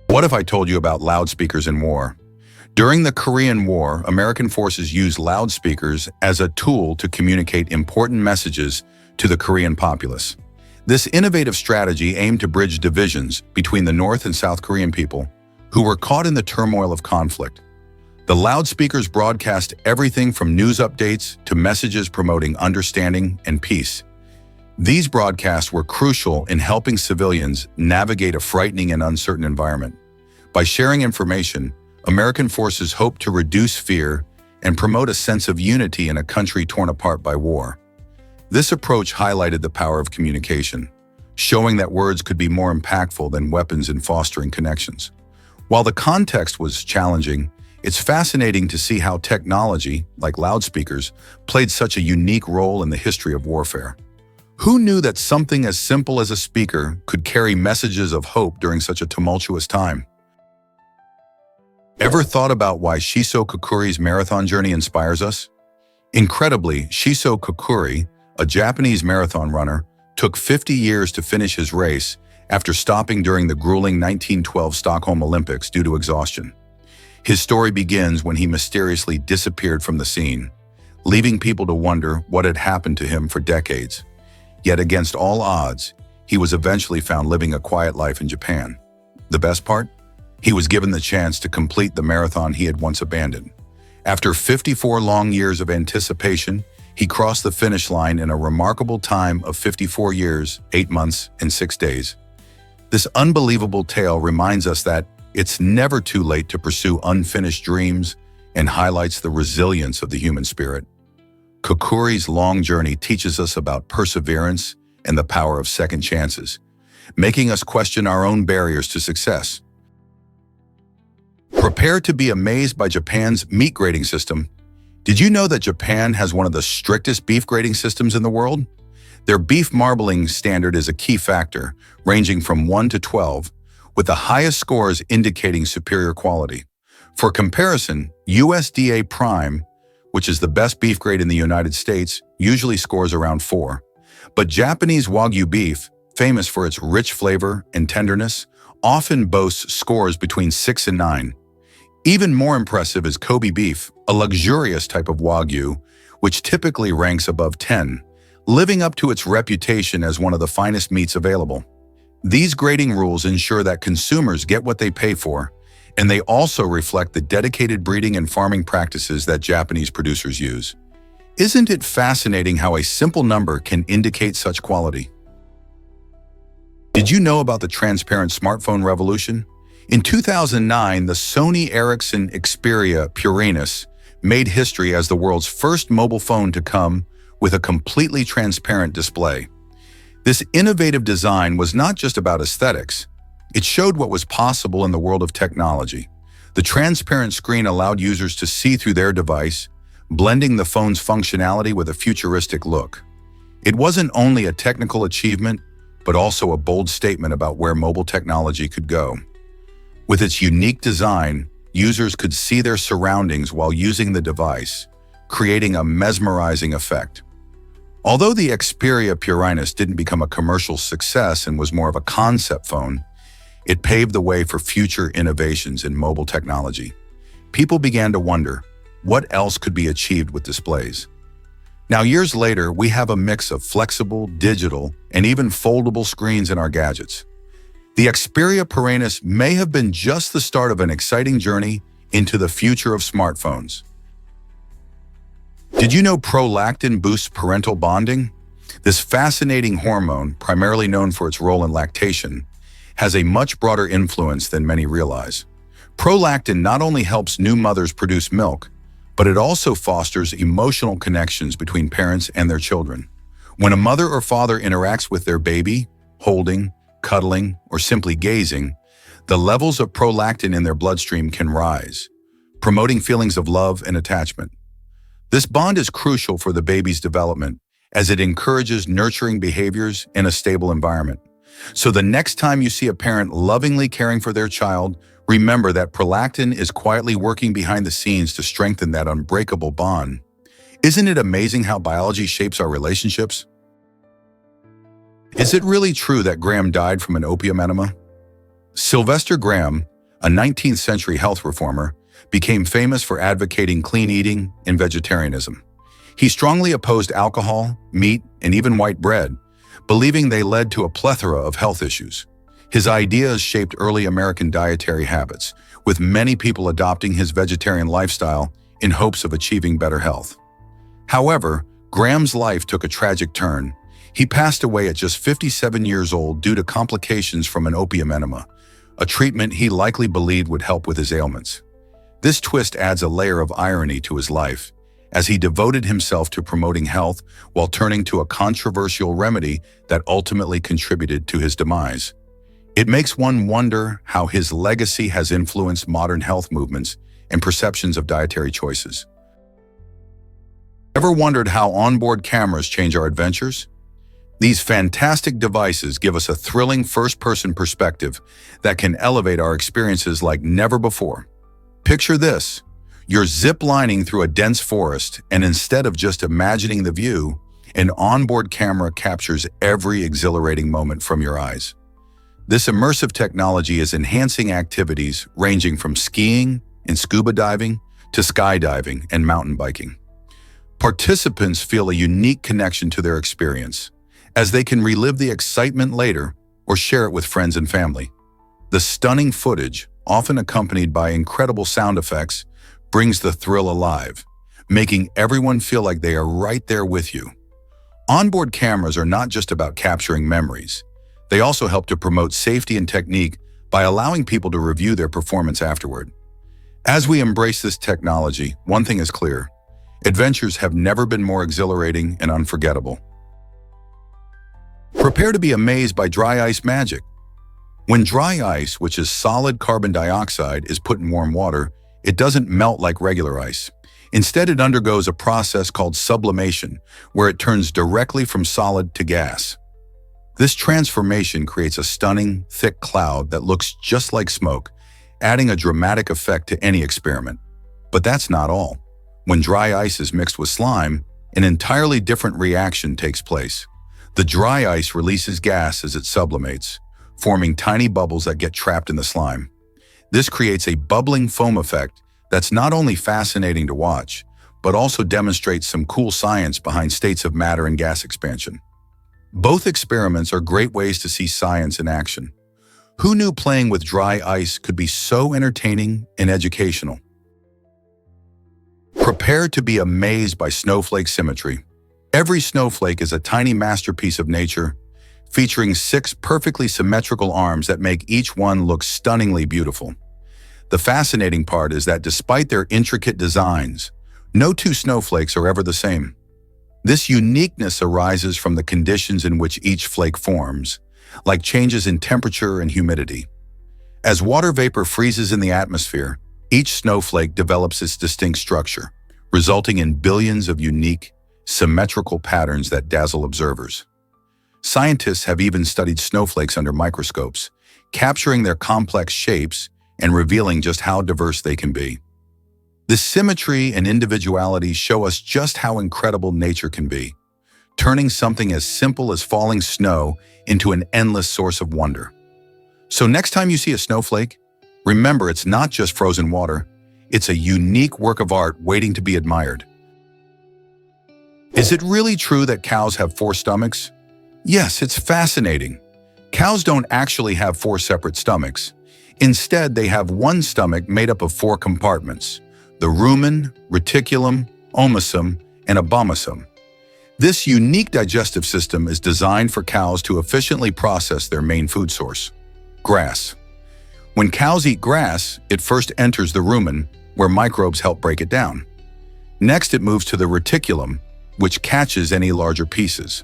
What if I told you about loudspeakers in war? During the Korean War, American forces used loudspeakers as a tool to communicate important messages to the Korean populace. This innovative strategy aimed to bridge divisions between the North and South Korean people, who were caught in the turmoil of conflict. The loudspeakers broadcast everything from news updates to messages promoting understanding and peace. These broadcasts were crucial in helping civilians navigate a frightening and uncertain environment. By sharing information, American forces hoped to reduce fear and promote a sense of unity in a country torn apart by war. This approach highlighted the power of communication, showing that words could be more impactful than weapons in fostering connections. While the context was challenging, it's fascinating to see how technology, like loudspeakers, played such a unique role in the history of warfare. Who knew that something as simple as a speaker could carry messages of hope during such a tumultuous time? Ever thought about why Shiso Kokuri's marathon journey inspires us? Incredibly, Shiso Kokuri, a Japanese marathon runner, took 50 years to finish his race after stopping during the grueling 1912 Stockholm Olympics due to exhaustion. His story begins when he mysteriously disappeared from the scene, leaving people to wonder what had happened to him for decades. Yet against all odds, he was eventually found living a quiet life in Japan. The best part? He was given the chance to complete the marathon he had once abandoned. After 54 long years of anticipation, he crossed the finish line in a remarkable time of 54 years, 8 months, and 6 days. This unbelievable tale reminds us that it's never too late to pursue unfinished dreams and highlights the resilience of the human spirit. Kokuri's long journey teaches us about perseverance and the power of second chances, making us question our own barriers to success. Prepare to be amazed by Japan's meat grading system. Did you know that Japan has one of the strictest beef grading systems in the world? Their beef marbling standard is a key factor, ranging from 1 to 12, with the highest scores indicating superior quality. For comparison, USDA Prime, which is the best beef grade in the United States, usually scores around 4. But Japanese Wagyu beef, famous for its rich flavor and tenderness, often boasts scores between 6 and 9. Even more impressive is Kobe beef, a luxurious type of Wagyu, which typically ranks above 10, living up to its reputation as one of the finest meats available. These grading rules ensure that consumers get what they pay for, and they also reflect the dedicated breeding and farming practices that Japanese producers use. Isn't it fascinating how a simple number can indicate such quality? Did you know about the transparent smartphone revolution? In 2009, the Sony Ericsson Xperia Purinus made history as the world's first mobile phone to come with a completely transparent display. This innovative design was not just about aesthetics. It showed what was possible in the world of technology. The transparent screen allowed users to see through their device, blending the phone's functionality with a futuristic look. It wasn't only a technical achievement, but also a bold statement about where mobile technology could go. With its unique design, users could see their surroundings while using the device, creating a mesmerizing effect. Although the Xperia Purinus didn't become a commercial success and was more of a concept phone, It paved the way for future innovations in mobile technology. People began to wonder, what else could be achieved with displays? Now, years later, we have a mix of flexible, digital, and even foldable screens in our gadgets. The Xperia Perennis may have been just the start of an exciting journey into the future of smartphones. Did you know prolactin boosts parental bonding? This fascinating hormone, primarily known for its role in lactation, has a much broader influence than many realize. Prolactin not only helps new mothers produce milk, but it also fosters emotional connections between parents and their children. When a mother or father interacts with their baby, holding, cuddling, or simply gazing, the levels of prolactin in their bloodstream can rise, promoting feelings of love and attachment. This bond is crucial for the baby's development, as it encourages nurturing behaviors in a stable environment. So the next time you see a parent lovingly caring for their child, remember that prolactin is quietly working behind the scenes to strengthen that unbreakable bond. Isn't it amazing how biology shapes our relationships? Is it really true that Graham died from an opium enema? Sylvester Graham, a 19th century health reformer, became famous for advocating clean eating and vegetarianism. He strongly opposed alcohol, meat, and even white bread, believing they led to a plethora of health issues. His ideas shaped early American dietary habits, with many people adopting his vegetarian lifestyle in hopes of achieving better health. However, Graham's life took a tragic turn. He passed away at just 57 years old due to complications from an opium enema, a treatment he likely believed would help with his ailments. This twist adds a layer of irony to his life, as he devoted himself to promoting health while turning to a controversial remedy that ultimately contributed to his demise. It makes one wonder how his legacy has influenced modern health movements and perceptions of dietary choices. Ever wondered how onboard cameras change our adventures? These fantastic devices give us a thrilling first-person perspective that can elevate our experiences like never before. Picture this. You're zip-lining through a dense forest, and instead of just imagining the view, an onboard camera captures every exhilarating moment from your eyes. This immersive technology is enhancing activities ranging from skiing and scuba diving to skydiving and mountain biking. Participants feel a unique connection to their experience, as they can relive the excitement later or share it with friends and family. The stunning footage, often accompanied by incredible sound effects, brings the thrill alive, making everyone feel like they are right there with you. Onboard cameras are not just about capturing memories. They also help to promote safety and technique by allowing people to review their performance afterward. As we embrace this technology, one thing is clear: adventures have never been more exhilarating and unforgettable. Prepare to be amazed by dry ice magic. When dry ice, which is solid carbon dioxide, is put in warm water, it doesn't melt like regular ice. Instead, it undergoes a process called sublimation, where it turns directly from solid to gas. This transformation creates a stunning, thick cloud that looks just like smoke, adding a dramatic effect to any experiment. But that's not all. When dry ice is mixed with slime, an entirely different reaction takes place. The dry ice releases gas as it sublimates, forming tiny bubbles that get trapped in the slime. This creates a bubbling foam effect that's not only fascinating to watch, but also demonstrates some cool science behind states of matter and gas expansion. Both experiments are great ways to see science in action. Who knew playing with dry ice could be so entertaining and educational? Prepare to be amazed by snowflake symmetry. Every snowflake is a tiny masterpiece of nature, featuring 6 perfectly symmetrical arms that make each one look stunningly beautiful. The fascinating part is that despite their intricate designs, no 2 snowflakes are ever the same. This uniqueness arises from the conditions in which each flake forms, like changes in temperature and humidity. As water vapor freezes in the atmosphere, each snowflake develops its distinct structure, resulting in billions of unique, symmetrical patterns that dazzle observers. Scientists have even studied snowflakes under microscopes, capturing their complex shapes and revealing just how diverse they can be. This symmetry and individuality show us just how incredible nature can be, turning something as simple as falling snow into an endless source of wonder. So next time you see a snowflake, remember it's not just frozen water, it's a unique work of art waiting to be admired. Is it really true that cows have 4 stomachs? Yes, it's fascinating. Cows don't actually have 4 separate stomachs. Instead, they have one stomach made up of 4 compartments: the rumen, reticulum, omasum, and abomasum. This unique digestive system is designed for cows to efficiently process their main food source, grass. When cows eat grass, it first enters the rumen, where microbes help break it down. Next, it moves to the reticulum, which catches any larger pieces.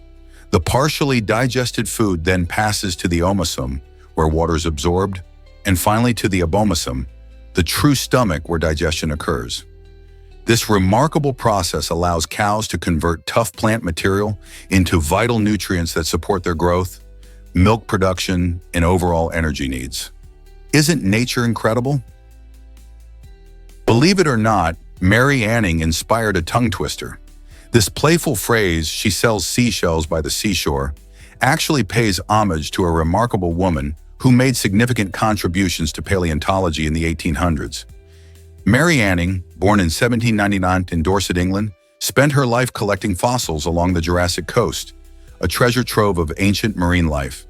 The partially digested food then passes to the omasum, where water is absorbed, and finally to the abomasum, the true stomach where digestion occurs. This remarkable process allows cows to convert tough plant material into vital nutrients that support their growth, milk production, and overall energy needs. Isn't nature incredible? Believe it or not, Mary Anning inspired a tongue twister. This playful phrase, "she sells seashells by the seashore," actually pays homage to a remarkable woman who made significant contributions to paleontology in the 1800s. Mary Anning, born in 1799 in Dorset, England, spent her life collecting fossils along the Jurassic coast, a treasure trove of ancient marine life.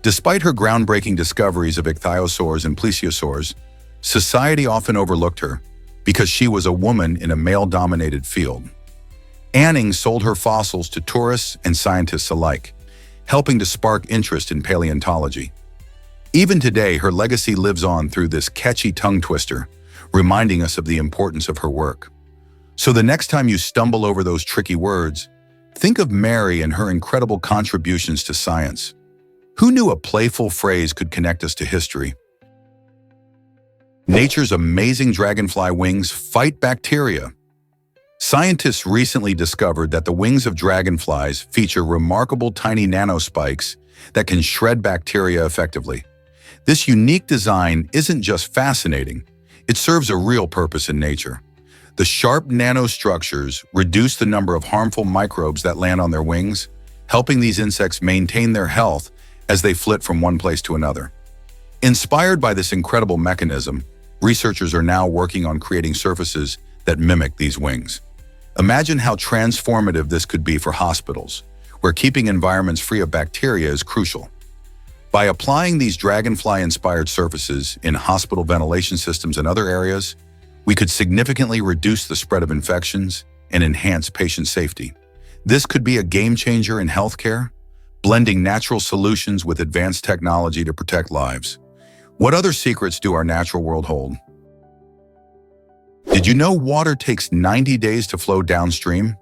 Despite her groundbreaking discoveries of ichthyosaurs and plesiosaurs, society often overlooked her because she was a woman in a male-dominated field. Anning sold her fossils to tourists and scientists alike, helping to spark interest in paleontology. Even today, her legacy lives on through this catchy tongue twister, reminding us of the importance of her work. So the next time you stumble over those tricky words, think of Mary and her incredible contributions to science. Who knew a playful phrase could connect us to history? Nature's amazing dragonfly wings fight bacteria. Scientists recently discovered that the wings of dragonflies feature remarkable tiny nanospikes that can shred bacteria effectively. This unique design isn't just fascinating, it serves a real purpose in nature. The sharp nanostructures reduce the number of harmful microbes that land on their wings, helping these insects maintain their health as they flit from one place to another. Inspired by this incredible mechanism, researchers are now working on creating surfaces that mimic these wings. Imagine how transformative this could be for hospitals, where keeping environments free of bacteria is crucial. By applying these dragonfly-inspired surfaces in hospital ventilation systems and other areas, we could significantly reduce the spread of infections and enhance patient safety. This could be a game-changer in healthcare, blending natural solutions with advanced technology to protect lives. What other secrets do our natural world hold? Did you know water takes 90 days to flow downstream?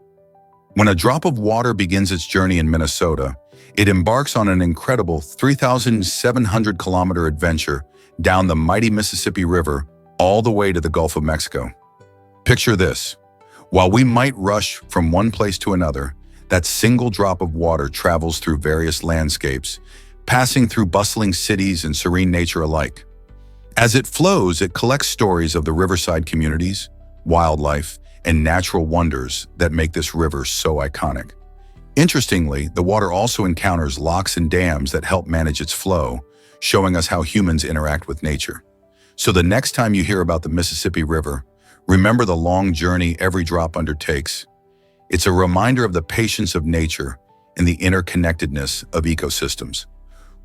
When a drop of water begins its journey in Minnesota, it embarks on an incredible 3,700-kilometer adventure down the mighty Mississippi River all the way to the Gulf of Mexico. Picture this. While we might rush from one place to another, that single drop of water travels through various landscapes, passing through bustling cities and serene nature alike. As it flows, it collects stories of the riverside communities, wildlife, and natural wonders that make this river so iconic. Interestingly, the water also encounters locks and dams that help manage its flow, showing us how humans interact with nature. So the next time you hear about the Mississippi River, remember the long journey every drop undertakes. It's a reminder of the patience of nature and the interconnectedness of ecosystems.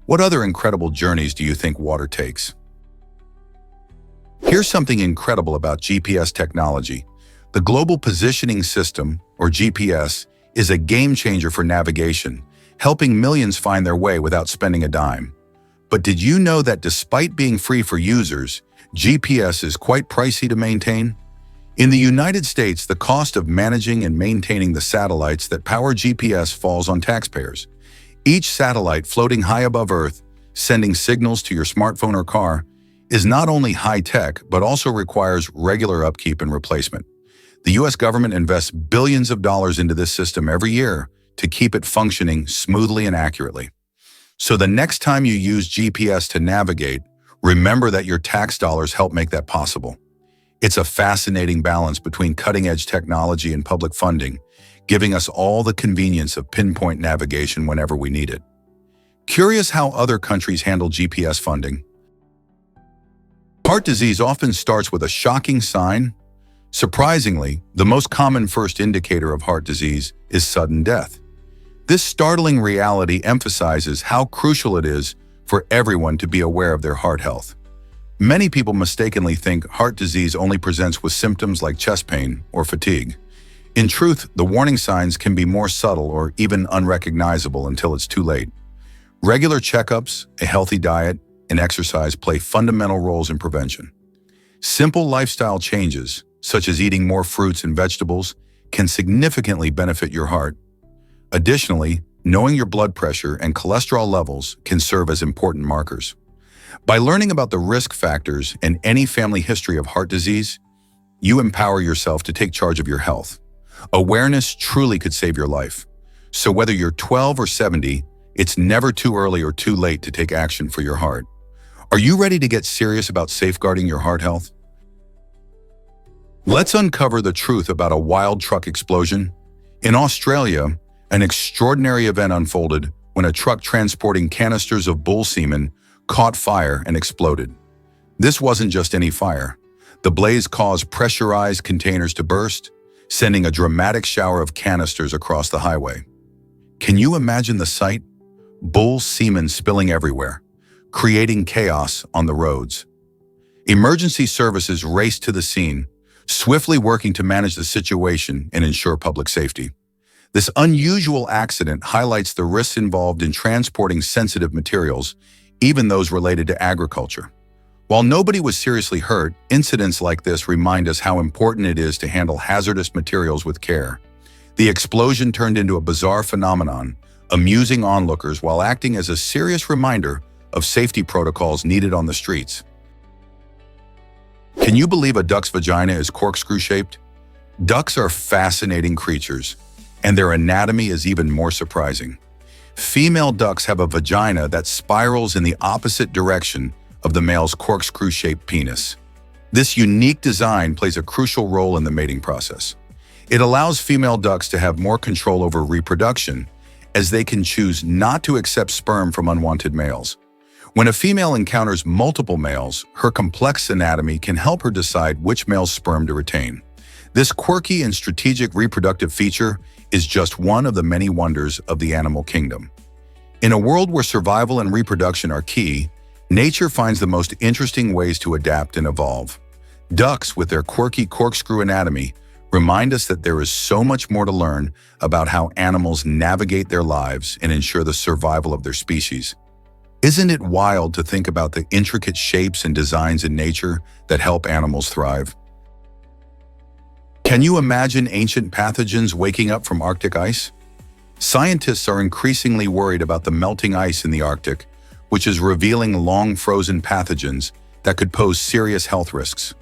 What other incredible journeys do you think water takes? Here's something incredible about GPS technology. The Global Positioning System, or GPS, is a game-changer for navigation, helping millions find their way without spending a dime. But did you know that despite being free for users, GPS is quite pricey to maintain? In the United States, the cost of managing and maintaining the satellites that power GPS falls on taxpayers. Each satellite floating high above Earth, sending signals to your smartphone or car, is not only high-tech, but also requires regular upkeep and replacement. The U.S. government invests billions of dollars into this system every year to keep it functioning smoothly and accurately. So the next time you use GPS to navigate, remember that your tax dollars help make that possible. It's a fascinating balance between cutting-edge technology and public funding, giving us all the convenience of pinpoint navigation whenever we need it. Curious how other countries handle GPS funding? Heart disease often starts with a shocking sign. Surprisingly, the most common first indicator of heart disease is sudden death. This startling reality emphasizes how crucial it is for everyone to be aware of their heart health. Many people mistakenly think heart disease only presents with symptoms like chest pain or fatigue. In truth, the warning signs can be more subtle or even unrecognizable until it's too late. Regular checkups, a healthy diet, and exercise play fundamental roles in prevention. Simple lifestyle changes, such as eating more fruits and vegetables, can significantly benefit your heart. Additionally, knowing your blood pressure and cholesterol levels can serve as important markers. By learning about the risk factors and any family history of heart disease, you empower yourself to take charge of your health. Awareness truly could save your life. So whether you're 12 or 70, it's never too early or too late to take action for your heart. Are you ready to get serious about safeguarding your heart health? Let's uncover the truth about a wild truck explosion. In Australia, an extraordinary event unfolded when a truck transporting canisters of bull semen caught fire and exploded. This wasn't just any fire. The blaze caused pressurized containers to burst, sending a dramatic shower of canisters across the highway. Can you imagine the sight? Bull semen spilling everywhere, creating chaos on the roads. Emergency services raced to the scene, swiftly working to manage the situation and ensure public safety. This unusual accident highlights the risks involved in transporting sensitive materials, even those related to agriculture. While nobody was seriously hurt, incidents like this remind us how important it is to handle hazardous materials with care. The explosion turned into a bizarre phenomenon, amusing onlookers while acting as a serious reminder of safety protocols needed on the streets. Can you believe a duck's vagina is corkscrew-shaped? Ducks are fascinating creatures, and their anatomy is even more surprising. Female ducks have a vagina that spirals in the opposite direction of the male's corkscrew-shaped penis. This unique design plays a crucial role in the mating process. It allows female ducks to have more control over reproduction, as they can choose not to accept sperm from unwanted males. When a female encounters multiple males, her complex anatomy can help her decide which male's sperm to retain. This quirky and strategic reproductive feature is just one of the many wonders of the animal kingdom. In a world where survival and reproduction are key, nature finds the most interesting ways to adapt and evolve. Ducks, with their quirky corkscrew anatomy, remind us that there is so much more to learn about how animals navigate their lives and ensure the survival of their species. Isn't it wild to think about the intricate shapes and designs in nature that help animals thrive? Can you imagine ancient pathogens waking up from Arctic ice? Scientists are increasingly worried about the melting ice in the Arctic, which is revealing long-frozen pathogens that could pose serious health risks.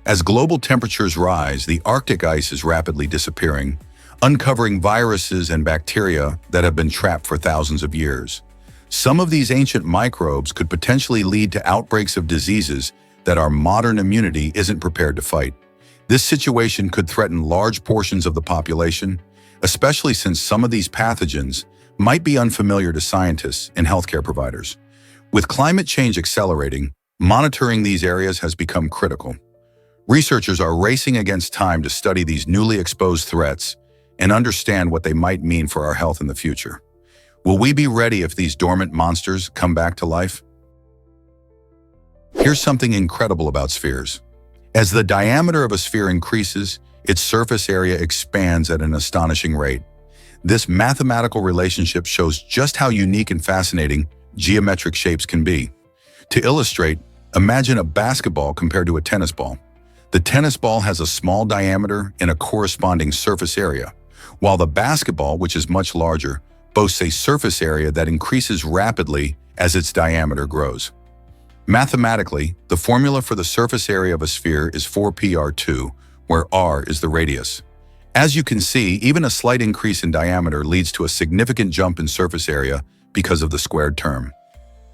As global temperatures rise, the Arctic ice is rapidly disappearing, uncovering viruses and bacteria that have been trapped for thousands of years. Some of these ancient microbes could potentially lead to outbreaks of diseases that our modern immunity isn't prepared to fight. This situation could threaten large portions of the population, especially since some of these pathogens might be unfamiliar to scientists and healthcare providers. With climate change accelerating, monitoring these areas has become critical. Researchers are racing against time to study these newly exposed threats and understand what they might mean for our health in the future. Will we be ready if these dormant monsters come back to life? Here's something incredible about spheres. As the diameter of a sphere increases, its surface area expands at an astonishing rate. This mathematical relationship shows just how unique and fascinating geometric shapes can be. To illustrate, imagine a basketball compared to a tennis ball. The tennis ball has a small diameter and a corresponding surface area, while the basketball, which is much larger, boasts a surface area that increases rapidly as its diameter grows. Mathematically, the formula for the surface area of a sphere is 4πr2, where r is the radius. As you can see, even a slight increase in diameter leads to a significant jump in surface area because of the squared term.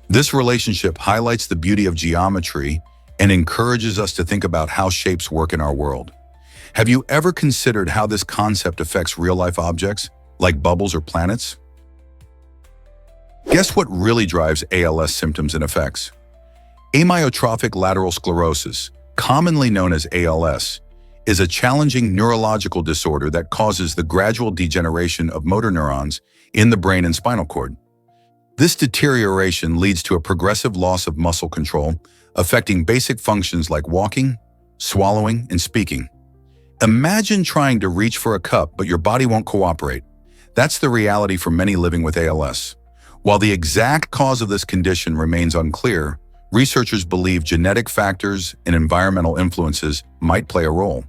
This relationship highlights the beauty of geometry and encourages us to think about how shapes work in our world. Have you ever considered how this concept affects real-life objects, like bubbles or planets? Guess what really drives ALS symptoms and effects? Amyotrophic lateral sclerosis, commonly known as ALS, is a challenging neurological disorder that causes the gradual degeneration of motor neurons in the brain and spinal cord. This deterioration leads to a progressive loss of muscle control, affecting basic functions like walking, swallowing, and speaking. Imagine trying to reach for a cup, but your body won't cooperate. That's the reality for many living with ALS. While the exact cause of this condition remains unclear, researchers believe genetic factors and environmental influences might play a role.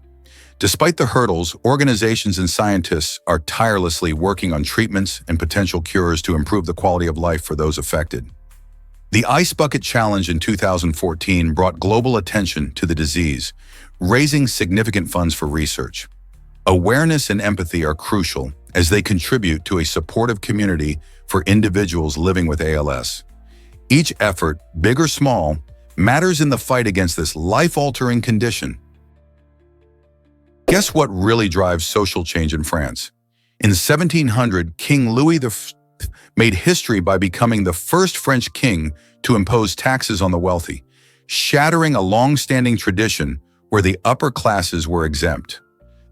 Despite the hurdles, organizations and scientists are tirelessly working on treatments and potential cures to improve the quality of life for those affected. The Ice Bucket Challenge in 2014 brought global attention to the disease, raising significant funds for research. Awareness and empathy are crucial as they contribute to a supportive community for individuals living with ALS. Each effort, big or small, matters in the fight against this life-altering condition. Guess what really drives social change in France? In 1700, King Louis V made history by becoming the first French king to impose taxes on the wealthy, shattering a long-standing tradition where the upper classes were exempt.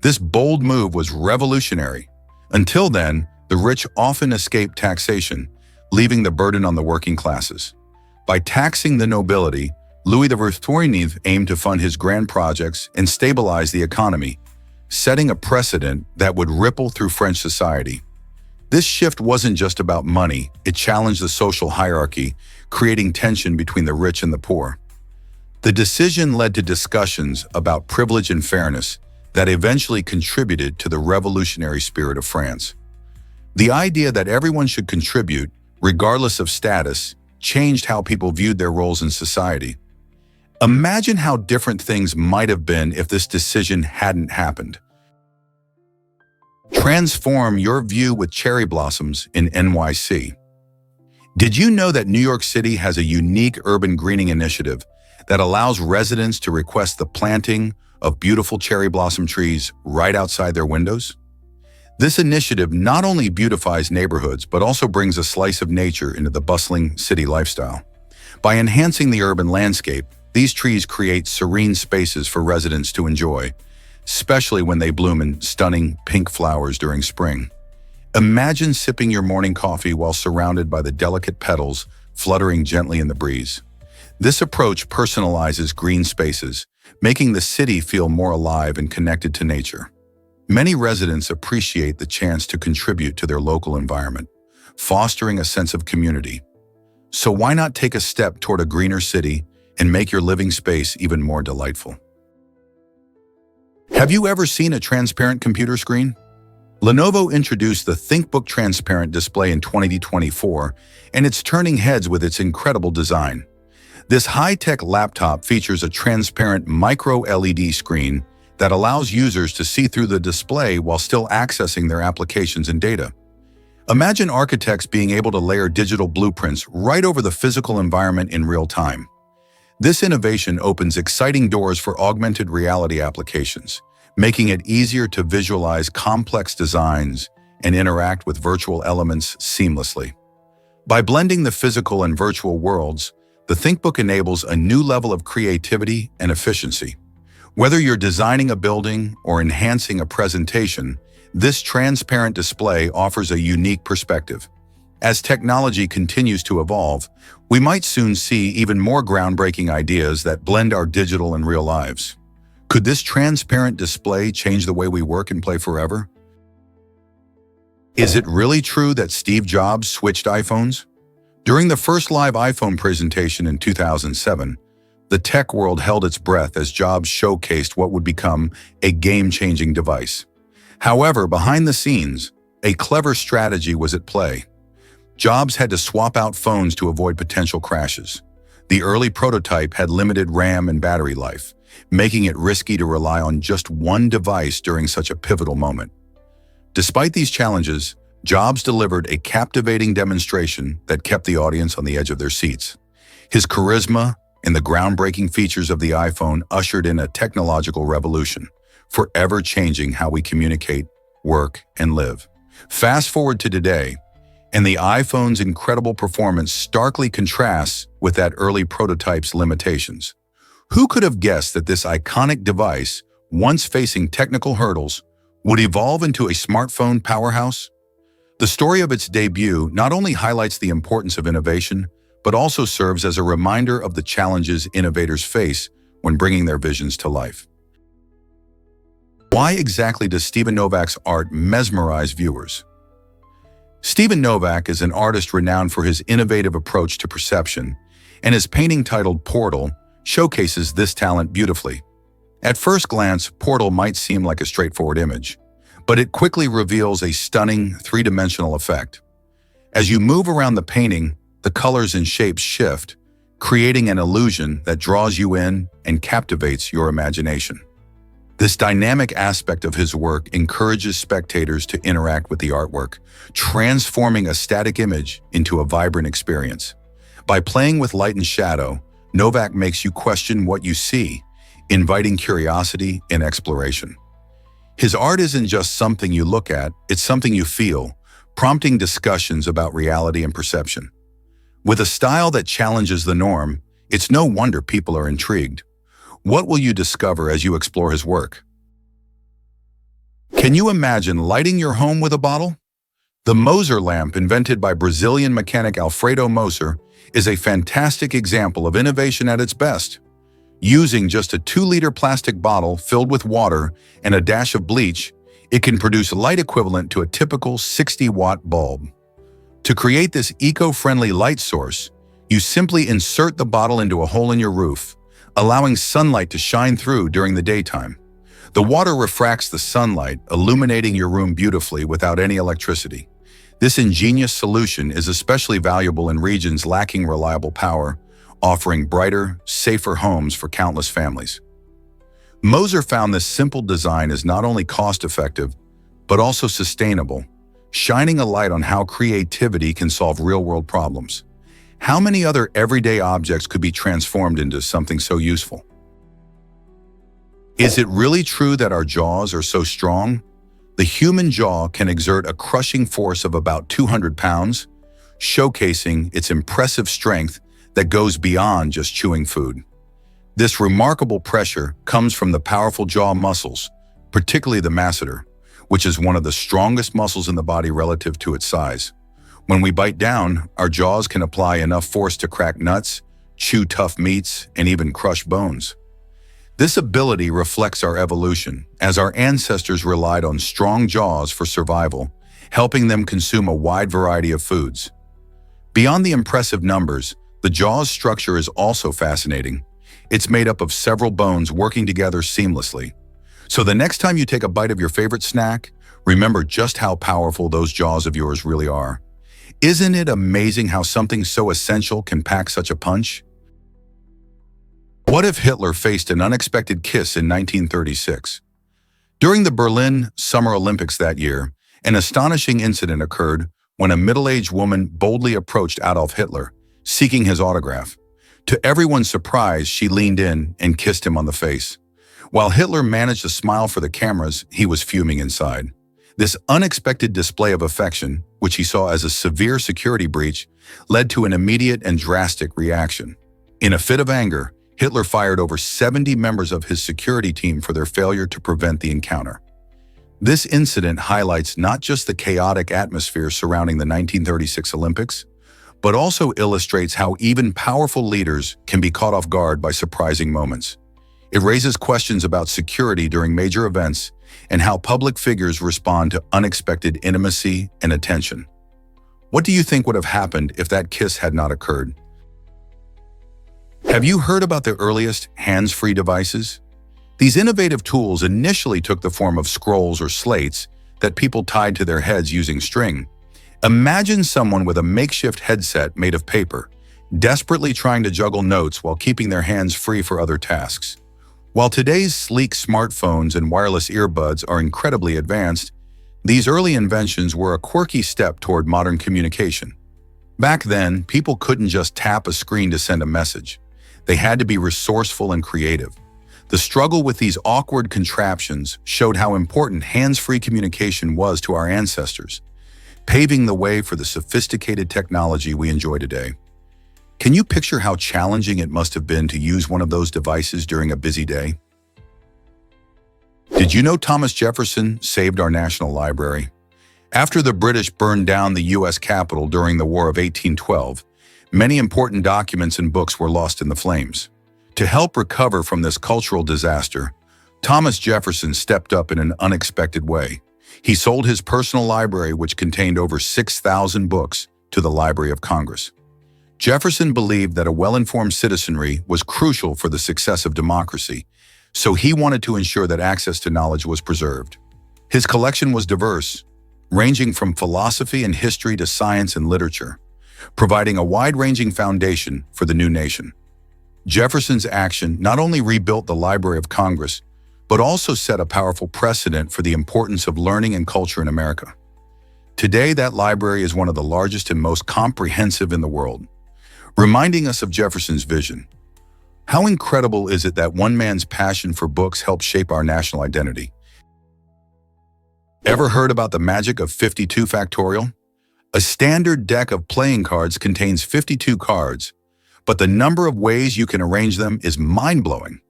This bold move was revolutionary. Until then, the rich often escaped taxation, leaving the burden on the working classes. By taxing the nobility, Louis XIV aimed to fund his grand projects and stabilize the economy, setting a precedent that would ripple through French society. This shift wasn't just about money, it challenged the social hierarchy, creating tension between the rich and the poor. The decision led to discussions about privilege and fairness that eventually contributed to the revolutionary spirit of France. The idea that everyone should contribute, regardless of status, changed how people viewed their roles in society. Imagine how different things might have been if this decision hadn't happened. Transform your view with cherry blossoms in NYC. Did you know that New York City has a unique urban greening initiative that allows residents to request the planting of beautiful cherry blossom trees right outside their windows? This initiative not only beautifies neighborhoods, but also brings a slice of nature into the bustling city lifestyle. By enhancing the urban landscape, these trees create serene spaces for residents to enjoy, especially when they bloom in stunning pink flowers during spring. Imagine sipping your morning coffee while surrounded by the delicate petals fluttering gently in the breeze. This approach personalizes green spaces, making the city feel more alive and connected to nature. Many residents appreciate the chance to contribute to their local environment, fostering a sense of community. So why not take a step toward a greener city and make your living space even more delightful? Have you ever seen a transparent computer screen? Lenovo introduced the ThinkBook Transparent Display in 2024, and it's turning heads with its incredible design. This high-tech laptop features a transparent micro-LED screen that allows users to see through the display while still accessing their applications and data. Imagine architects being able to layer digital blueprints right over the physical environment in real time. This innovation opens exciting doors for augmented reality applications, making it easier to visualize complex designs and interact with virtual elements seamlessly. By blending the physical and virtual worlds, the ThinkBook enables a new level of creativity and efficiency. Whether you're designing a building or enhancing a presentation, this transparent display offers a unique perspective. As technology continues to evolve, we might soon see even more groundbreaking ideas that blend our digital and real lives. Could this transparent display change the way we work and play forever? Is it really true that Steve Jobs switched iPhones? During the first live iPhone presentation in 2007, the tech world held its breath as Jobs showcased what would become a game-changing device. However, behind the scenes, a clever strategy was at play. Jobs had to swap out phones to avoid potential crashes. The early prototype had limited RAM and battery life, making it risky to rely on just one device during such a pivotal moment. Despite these challenges, Jobs delivered a captivating demonstration that kept the audience on the edge of their seats. His charisma and the groundbreaking features of the iPhone ushered in a technological revolution, forever changing how we communicate, work, and live. Fast forward to today, and the iPhone's incredible performance starkly contrasts with that early prototype's limitations. Who could have guessed that this iconic device, once facing technical hurdles, would evolve into a smartphone powerhouse? The story of its debut not only highlights the importance of innovation, but also serves as a reminder of the challenges innovators face when bringing their visions to life. Why exactly does Steven Novak's art mesmerize viewers? Steven Novak is an artist renowned for his innovative approach to perception, and his painting titled Portal showcases this talent beautifully. At first glance, Portal might seem like a straightforward image, but it quickly reveals a stunning three-dimensional effect. As you move around the painting, the colors and shapes shift, creating an illusion that draws you in and captivates your imagination. This dynamic aspect of his work encourages spectators to interact with the artwork, transforming a static image into a vibrant experience. By playing with light and shadow, Novak makes you question what you see, inviting curiosity and exploration. His art isn't just something you look at, it's something you feel, prompting discussions about reality and perception. With a style that challenges the norm, it's no wonder people are intrigued. What will you discover as you explore his work? Can you imagine lighting your home with a bottle? The Moser lamp, invented by Brazilian mechanic Alfredo Moser, is a fantastic example of innovation at its best. Using just a 2-liter plastic bottle filled with water and a dash of bleach, it can produce light equivalent to a typical 60-watt bulb. To create this eco-friendly light source, you simply insert the bottle into a hole in your roof, allowing sunlight to shine through during the daytime. The water refracts the sunlight, illuminating your room beautifully without any electricity. This ingenious solution is especially valuable in regions lacking reliable power, offering brighter, safer homes for countless families. Moser found this simple design is not only cost-effective, but also sustainable, shining a light on how creativity can solve real-world problems. How many other everyday objects could be transformed into something so useful? Is it really true that our jaws are so strong? The human jaw can exert a crushing force of about 200 pounds, showcasing its impressive strength that goes beyond just chewing food. This remarkable pressure comes from the powerful jaw muscles, particularly the masseter, which is one of the strongest muscles in the body relative to its size. When we bite down, our jaws can apply enough force to crack nuts, chew tough meats, and even crush bones. This ability reflects our evolution, as our ancestors relied on strong jaws for survival, helping them consume a wide variety of foods. Beyond the impressive numbers, the jaw's structure is also fascinating. It's made up of several bones working together seamlessly. So the next time you take a bite of your favorite snack, remember just how powerful those jaws of yours really are. Isn't it amazing how something so essential can pack such a punch? What if Hitler faced an unexpected kiss in 1936? During the Berlin Summer Olympics that year, an astonishing incident occurred when a middle-aged woman boldly approached Adolf Hitler, seeking his autograph. To everyone's surprise, she leaned in and kissed him on the face. While Hitler managed to smile for the cameras, he was fuming inside. This unexpected display of affection, which he saw as a severe security breach, led to an immediate and drastic reaction. In a fit of anger, Hitler fired over 70 members of his security team for their failure to prevent the encounter. This incident highlights not just the chaotic atmosphere surrounding the 1936 Olympics, but also illustrates how even powerful leaders can be caught off guard by surprising moments. It raises questions about security during major events and how public figures respond to unexpected intimacy and attention. What do you think would have happened if that kiss had not occurred? Have you heard about the earliest hands-free devices? These innovative tools initially took the form of scrolls or slates that people tied to their heads using string. Imagine someone with a makeshift headset made of paper, desperately trying to juggle notes while keeping their hands free for other tasks. While today's sleek smartphones and wireless earbuds are incredibly advanced, these early inventions were a quirky step toward modern communication. Back then, people couldn't just tap a screen to send a message. They had to be resourceful and creative. The struggle with these awkward contraptions showed how important hands-free communication was to our ancestors. paving the way for the sophisticated technology we enjoy today. Can you picture how challenging it must have been to use one of those devices during a busy day? Did you know Thomas Jefferson saved our National Library? After the British burned down the U.S. Capitol during the War of 1812, many important documents and books were lost in the flames. To help recover from this cultural disaster, Thomas Jefferson stepped up in an unexpected way. He sold his personal library, which contained over 6,000 books, to the Library of Congress. Jefferson believed that a well-informed citizenry was crucial for the success of democracy, so he wanted to ensure that access to knowledge was preserved. His collection was diverse, ranging from philosophy and history to science and literature, providing a wide-ranging foundation for the new nation. Jefferson's action not only rebuilt the Library of Congress, but also set a powerful precedent for the importance of learning and culture in America. Today, that library is one of the largest and most comprehensive in the world, reminding us of Jefferson's vision. How incredible is it that one man's passion for books helped shape our national identity? Ever heard about the magic of 52 factorial? A standard deck of playing cards contains 52 cards, but the number of ways you can arrange them is mind-blowing.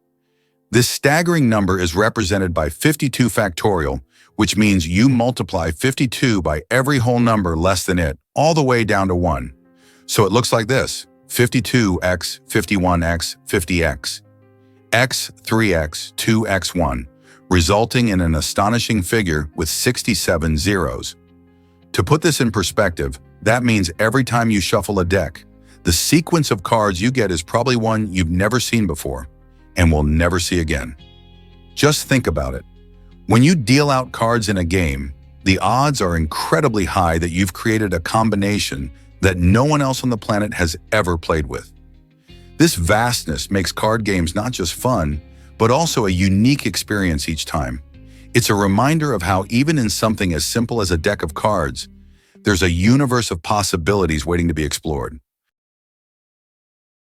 This staggering number is represented by 52 factorial, which means you multiply 52 by every whole number less than it, all the way down to 1. So it looks like this: 52x, 51x, 50x, x, 3x, 2x1, resulting in an astonishing figure with 67 zeros. To put this in perspective, that means every time you shuffle a deck, the sequence of cards you get is probably one you've never seen before and will never see again. Just think about it. When you deal out cards in a game, the odds are incredibly high that you've created a combination that no one else on the planet has ever played with. This vastness makes card games not just fun, but also a unique experience each time. It's a reminder of how even in something as simple as a deck of cards, there's a universe of possibilities waiting to be explored.